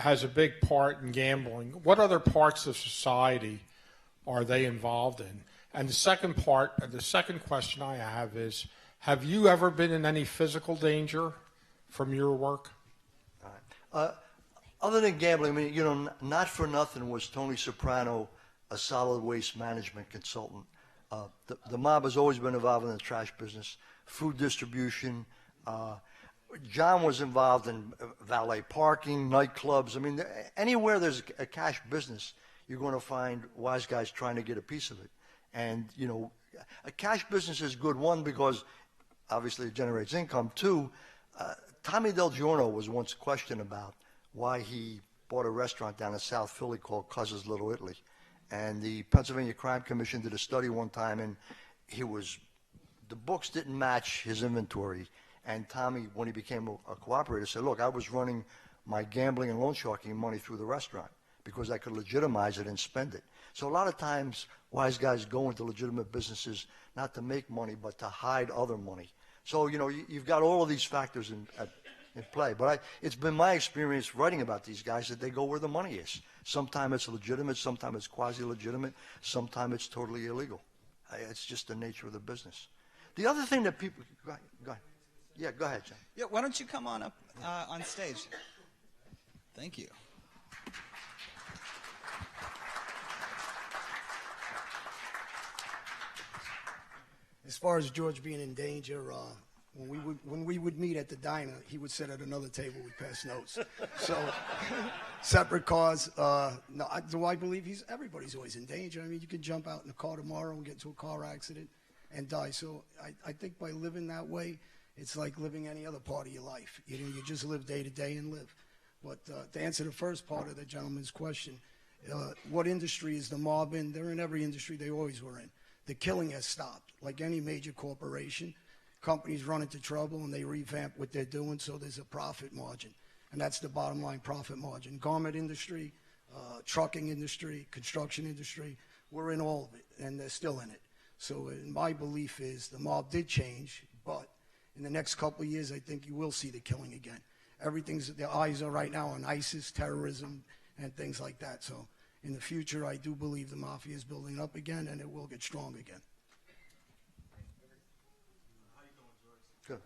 has a big part in gambling. What other parts of society are they involved in? And the second question I have is, have you ever been in any physical danger from your work? Other than gambling, I mean, not for nothing was Tony Soprano a solid waste management consultant. The mob has always been involved in the trash business, food distribution. John was involved in valet parking, nightclubs. I mean, anywhere there's a cash business, you're going to find wise guys trying to get a piece of it. And, a cash business is good, one, because obviously it generates income. Two, Tommy Del Giorno was once questioned about why he bought a restaurant down in South Philly called Cuz's Little Italy. And the Pennsylvania Crime Commission did a study one time, and the books didn't match his inventory. And Tommy, when he became a cooperator, said, look, I was running my gambling and loan sharking money through the restaurant because I could legitimize it and spend it. So a lot of times, wise guys go into legitimate businesses not to make money, but to hide other money. So, you know, you've got all of these factors in play. But it's been my experience writing about these guys that they go where the money is. Sometimes it's legitimate, sometimes it's quasi-legitimate, sometimes it's totally illegal. It's just the nature of the business. The other thing that people... Go ahead. Yeah, go ahead, John. Yeah, why don't you come on up on stage? Thank you. As far as George being in danger, when we would meet at the diner, he would sit at another table, we'd pass notes. So, separate cars. No, do I believe everybody's always in danger? I mean, you could jump out in a car tomorrow and get into a car accident and die. So I think by living that way, it's like living any other part of your life. You know, you just live day to day and live. But to answer the first part of the gentleman's question, what industry is the mob in? They're in every industry they always were in. The killing has stopped. Like any major corporation, companies run into trouble and they revamp what they're doing, so there's a profit margin. And that's the bottom line profit margin. Garment industry, trucking industry, construction industry, we're in all of it, and they're still in it. So my belief is the mob did change, but in the next couple of years, I think you will see the killing again. Their eyes are right now on ISIS, terrorism, and things like that. So in the future, I do believe the Mafia is building up again, and it will get strong again. Good.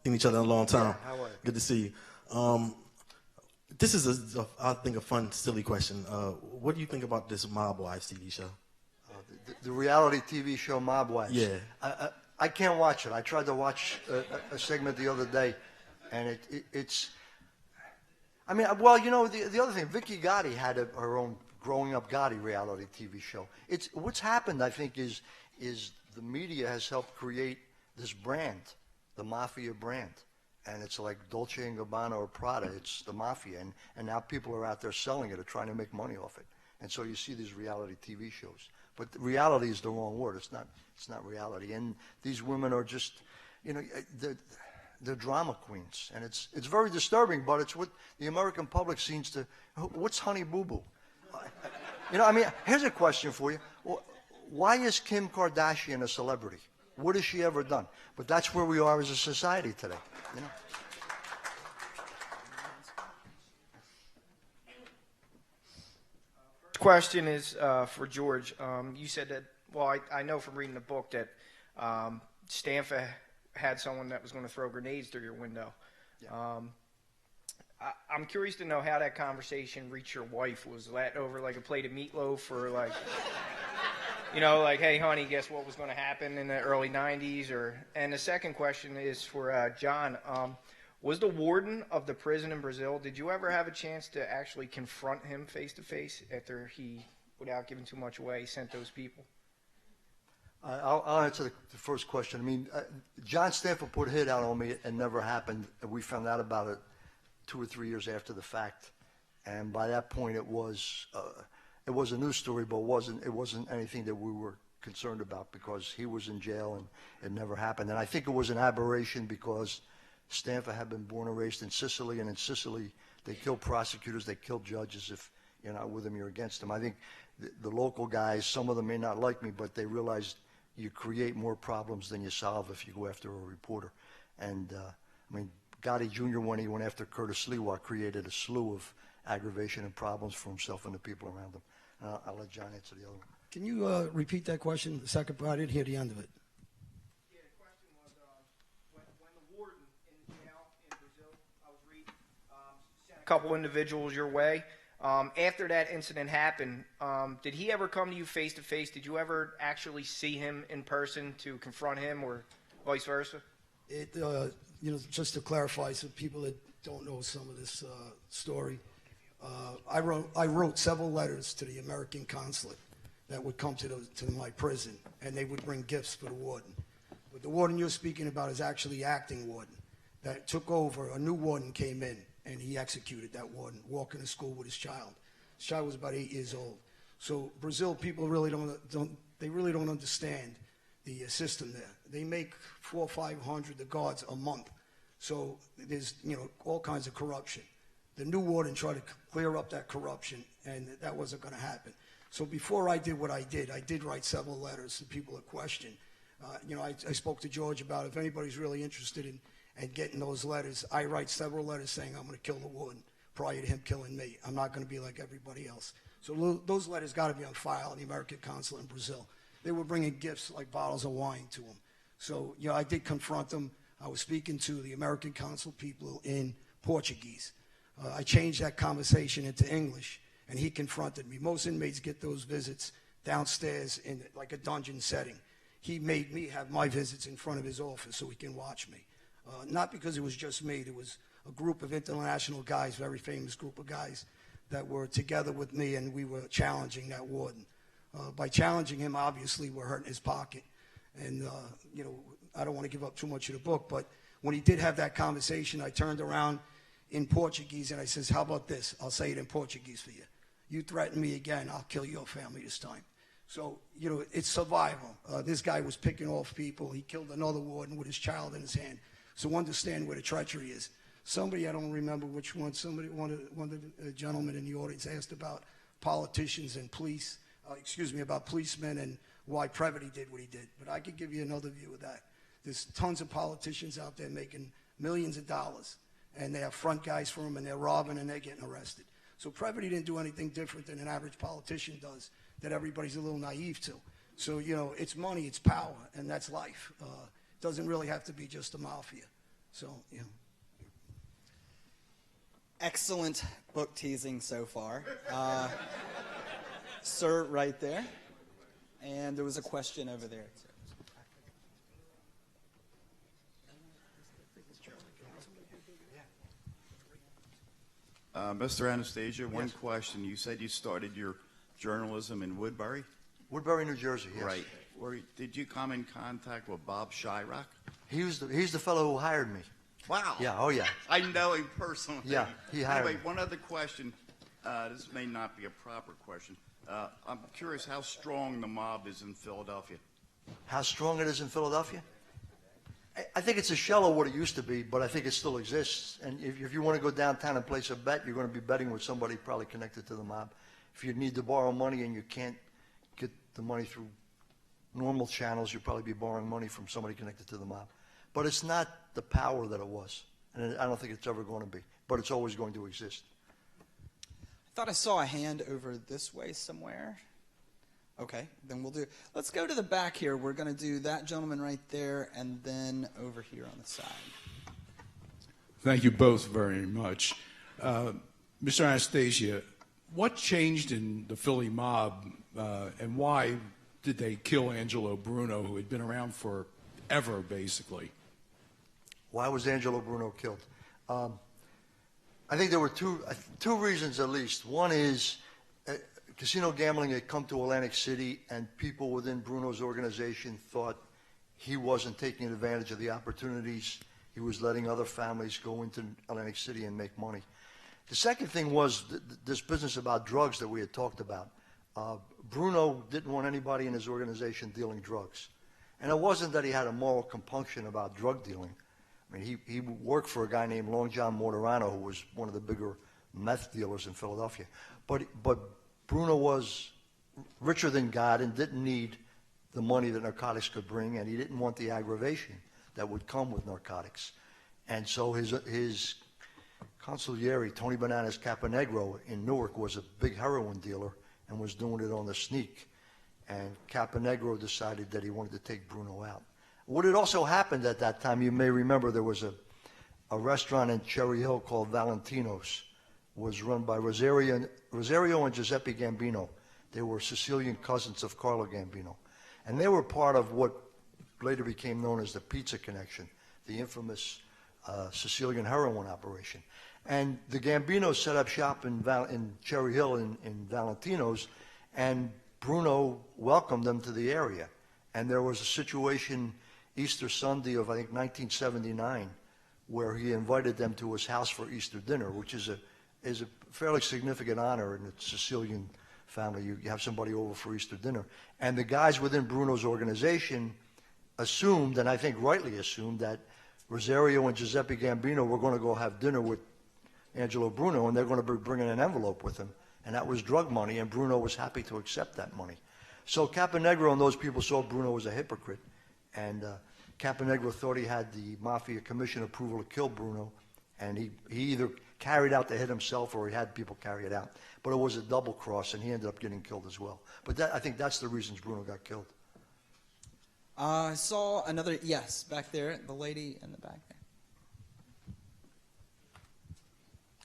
Seen each other in a long time. Yeah, how are you? Good to see you. This is, I think, a fun, silly question. What do you think about this Mob Wives TV show? The reality TV show Mob Wives. Yeah. I can't watch it. I tried to watch a segment the other day, and it's... I mean, well, you know, the other thing, Vicky Gotti had her own Growing Up Gotti reality TV show. What's happened, I think, is the media has helped create this brand, the Mafia brand. And it's like Dolce & Gabbana or Prada. It's the Mafia. And now people are out there selling it or trying to make money off it. And so you see these reality TV shows. But reality is the wrong word. It's not reality. And these women are just, you know, they're drama queens. And it's very disturbing, but it's what the American public seems to... What's Honey Boo Boo? You know, I mean, here's a question for you. Why is Kim Kardashian a celebrity? What has she ever done? But that's where we are as a society today, you know? Question is for George. You said that, well, I know from reading the book that Stanfa had someone that was going to throw grenades through your window. Yeah. I'm curious to know how that conversation reached your wife. Was that over like a plate of meatloaf, or like, you know, like, hey, honey, guess what was going to happen in the early 90s? And the second question is for John. Was the warden of the prison in Brazil, did you ever have a chance to actually confront him face-to-face after he, without giving too much away, sent those people? I'll answer the first question. I mean, John Stanfa put a hit out on me. It never happened. We found out about it 2 or 3 years after the fact. And by that point, it was a news story, but it wasn't anything that we were concerned about because he was in jail and it never happened. And I think it was an aberration because Stanfa had been born and raised in Sicily, and in Sicily, they kill prosecutors, they kill judges. If you're not with them, you're against them. I think the local guys, some of them may not like me, but they realized you create more problems than you solve if you go after a reporter. And, I mean, Gotti Jr., when he went after Curtis Lewa, created a slew of aggravation and problems for himself and the people around him. I'll let John answer the other one. Can you repeat that question, the second part? I didn't hear the end of it. Yeah, the question was, when the warden in jail in Brazil, I was reading, sent a couple individuals your way. After that incident happened, did he ever come to you face to face? Did you ever actually see him in person to confront him, or vice versa? You know, just to clarify, so people that don't know some of this story, I wrote several letters to the American consulate that would come to my prison, and they would bring gifts for the warden. But the warden you're speaking about is actually the acting warden that took over. A new warden came in, and he executed that warden, walking to school with his child. His child was about 8 years old. So Brazil people really don't understand the system there. They make 400 or 500 the guards a month. So there's, all kinds of corruption. The new warden tried to clear up that corruption, and that wasn't going to happen. So before I did what I did write several letters to people that questioned. I spoke to George about if anybody's really interested in getting those letters. I write several letters saying I'm going to kill the warden prior to him killing me. I'm not going to be like everybody else. So those letters got to be on file in the American consulate in Brazil. They were bringing gifts like bottles of wine to him. So, I did confront them. I was speaking to the American consul people in Portuguese. I changed that conversation into English, and he confronted me. Most inmates get those visits downstairs in like a dungeon setting. He made me have my visits in front of his office so he can watch me. Not because it was just me. There was a group of international guys, very famous group of guys, that were together with me, and we were challenging that warden. By challenging him, obviously, we're hurting his pocket. And, I don't want to give up too much of the book, but when he did have that conversation, I turned around in Portuguese, and I says, how about this? I'll say it in Portuguese for you. You threaten me again, I'll kill your family this time. So, it's survival. This guy was picking off people. He killed another warden with his child in his hand. So understand where the treachery is. Somebody, I don't remember which one, one of the gentlemen in the audience asked about politicians and police, about policemen and why Previty did what he did. But I could give you another view of that. There's tons of politicians out there making millions of dollars, and they have front guys for them, and they're robbing, and they're getting arrested. So Previty didn't do anything different than an average politician does that everybody's a little naive to. So, it's money, it's power, and that's life. It doesn't really have to be just the mafia. So, Excellent book teasing so far. Sir, right there. And there was a question over there, too. Mr. Anastasia, one question. You said you started your journalism in Woodbury? Woodbury, New Jersey, yes. Right. Did you come in contact with Bob Shyrock? He's the fellow who hired me. Wow. Yeah, oh yeah. I know him personally. Yeah, he hired me. One other question. This may not be a proper question. I'm curious how strong the mob is in Philadelphia. How strong it is in Philadelphia? I think it's a shell of what it used to be, but I think it still exists. And if you want to go downtown and place a bet, you're going to be betting with somebody probably connected to the mob. If you need to borrow money and you can't get the money through normal channels, you'll probably be borrowing money from somebody connected to the mob. But it's not the power that it was. And I don't think it's ever going to be. But it's always going to exist. I thought I saw a hand over this way somewhere. Okay, then we'll do. Let's go to the back here. We're going to do that gentleman right there, and then over here on the side. Thank you both very much. Mr. Anastasia, what changed in the Philly mob, and why did they kill Angelo Bruno, who had been around forever, basically? Why was Angelo Bruno killed? I think there were two reasons at least. One is casino gambling had come to Atlantic City, and people within Bruno's organization thought he wasn't taking advantage of the opportunities. He was letting other families go into Atlantic City and make money. The second thing was this business about drugs that we had talked about. Bruno didn't want anybody in his organization dealing drugs. And it wasn't that he had a moral compunction about drug dealing. I mean, he worked for a guy named Long John Mortorano, who was one of the bigger meth dealers in Philadelphia. But Bruno was richer than God and didn't need the money that narcotics could bring, and he didn't want the aggravation that would come with narcotics. And so his consigliere, Tony Bananas Caponegro in Newark, was a big heroin dealer and was doing it on the sneak. And Caponegro decided that he wanted to take Bruno out. What had also happened at that time, you may remember, there was a restaurant in Cherry Hill called Valentino's. Was run by Rosario and Giuseppe Gambino. They were Sicilian cousins of Carlo Gambino. And they were part of what later became known as the Pizza Connection, the infamous Sicilian heroin operation. And the Gambinos set up shop in Cherry Hill in Valentino's, and Bruno welcomed them to the area. And there was a situation Easter Sunday of, I think, 1979, where he invited them to his house for Easter dinner, which is a fairly significant honor in the Sicilian family. You have somebody over for Easter dinner. And the guys within Bruno's organization assumed, and I think rightly assumed, that Rosario and Giuseppe Gambino were going to go have dinner with Angelo Bruno, and they're going to be bringing an envelope with them, and that was drug money, and Bruno was happy to accept that money. So Caponegro and those people saw Bruno as a hypocrite, and Caponegro thought he had the Mafia commission approval to kill Bruno, and he either carried out the hit himself or he had people carry it out. But it was a double cross, and he ended up getting killed as well. But I think that's the reasons Bruno got killed. I saw another, yes, back there, the lady in the back there.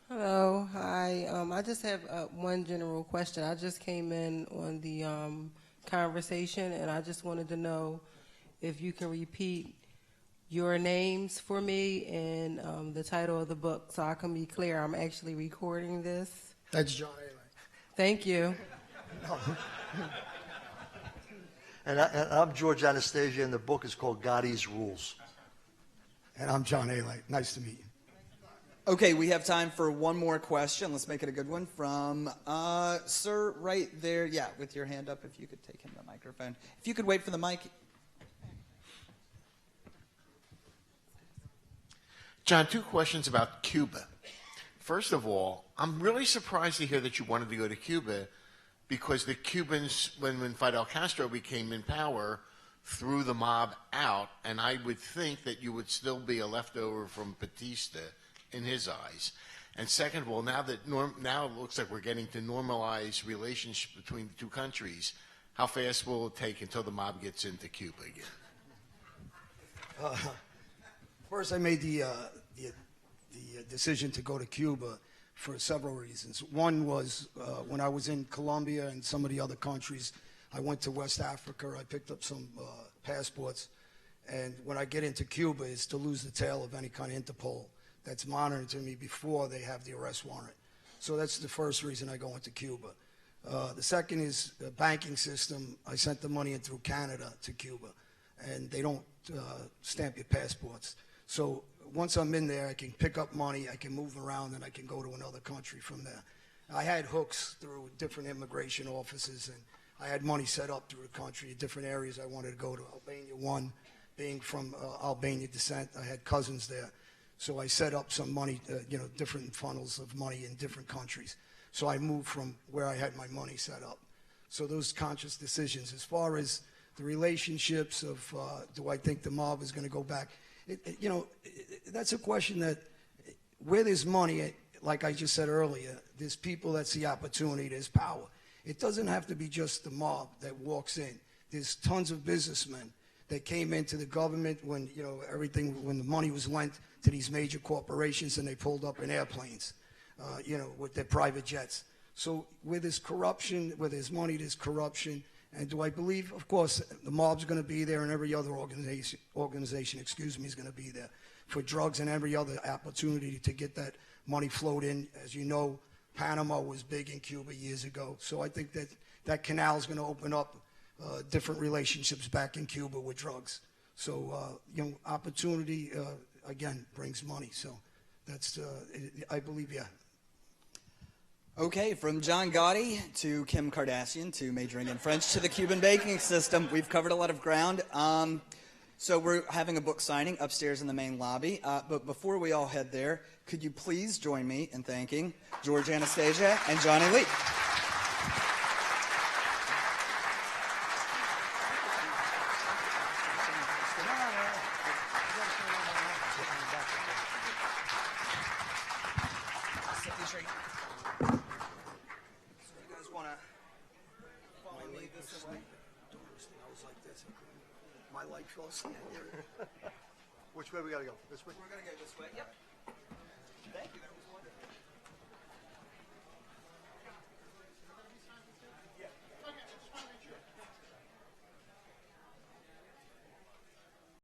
Hello, hi. I just have one general question. I just came in on the conversation, and I just wanted to know if you can repeat your names for me and the title of the book, so I can be clear. I'm actually recording this. That's John Alite. Thank you. And I'm George Anastasia, and the book is called Gotti's Rules. And I'm John Alite. Nice to meet you. Okay, we have time for one more question. Let's make it a good one from sir right there. Yeah, with your hand up, if you could take him the microphone. If you could wait for the mic. John, two questions about Cuba. First of all, I'm really surprised to hear that you wanted to go to Cuba, because the Cubans, when Fidel Castro became in power, threw the mob out, and I would think that you would still be a leftover from Batista in his eyes. And second of all, now it looks like we're getting to normalize relations between the two countries, how fast will it take until the mob gets into Cuba again? First, I made the decision to go to Cuba for several reasons. One was when I was in Colombia and some of the other countries, I went to West Africa. I picked up some passports. And when I get into Cuba, it's to lose the tail of any kind of Interpol that's monitoring me before they have the arrest warrant. So that's the first reason I go into Cuba. The second is the banking system. I sent the money in through Canada to Cuba, and they don't stamp your passports. So once I'm in there, I can pick up money, I can move around, and I can go to another country from there. I had hooks through different immigration offices, and I had money set up through the country, different areas I wanted to go to. Albania, one, being from Albania descent, I had cousins there. So I set up some money, different funnels of money in different countries. So I moved from where I had my money set up. So those conscious decisions. As far as the relationships of do I think the mob is going to go back, that's a question that where there's money, like I just said earlier, there's people that see opportunity, there's power. It doesn't have to be just the mob that walks in. There's tons of businessmen that came into the government when, when the money was lent to these major corporations and they pulled up in airplanes, with their private jets. So where there's corruption, where there's money, there's corruption. And do I believe, of course, the mob's going to be there and every other organization is going to be there for drugs and every other opportunity to get that money flowed in. As you know, Panama was big in Cuba years ago. So I think that canal is going to open up different relationships back in Cuba with drugs. So, opportunity, again, brings money. So that's, I believe, yeah. Okay, from John Gotti to Kim Kardashian to majoring in French to the Cuban banking system, we've covered a lot of ground. So we're having a book signing upstairs in the main lobby. But before we all head there, could you please join me in thanking George Anastasia and John Alite? Which way we gotta go? This way? We're gonna go this way. Yep. Thank you.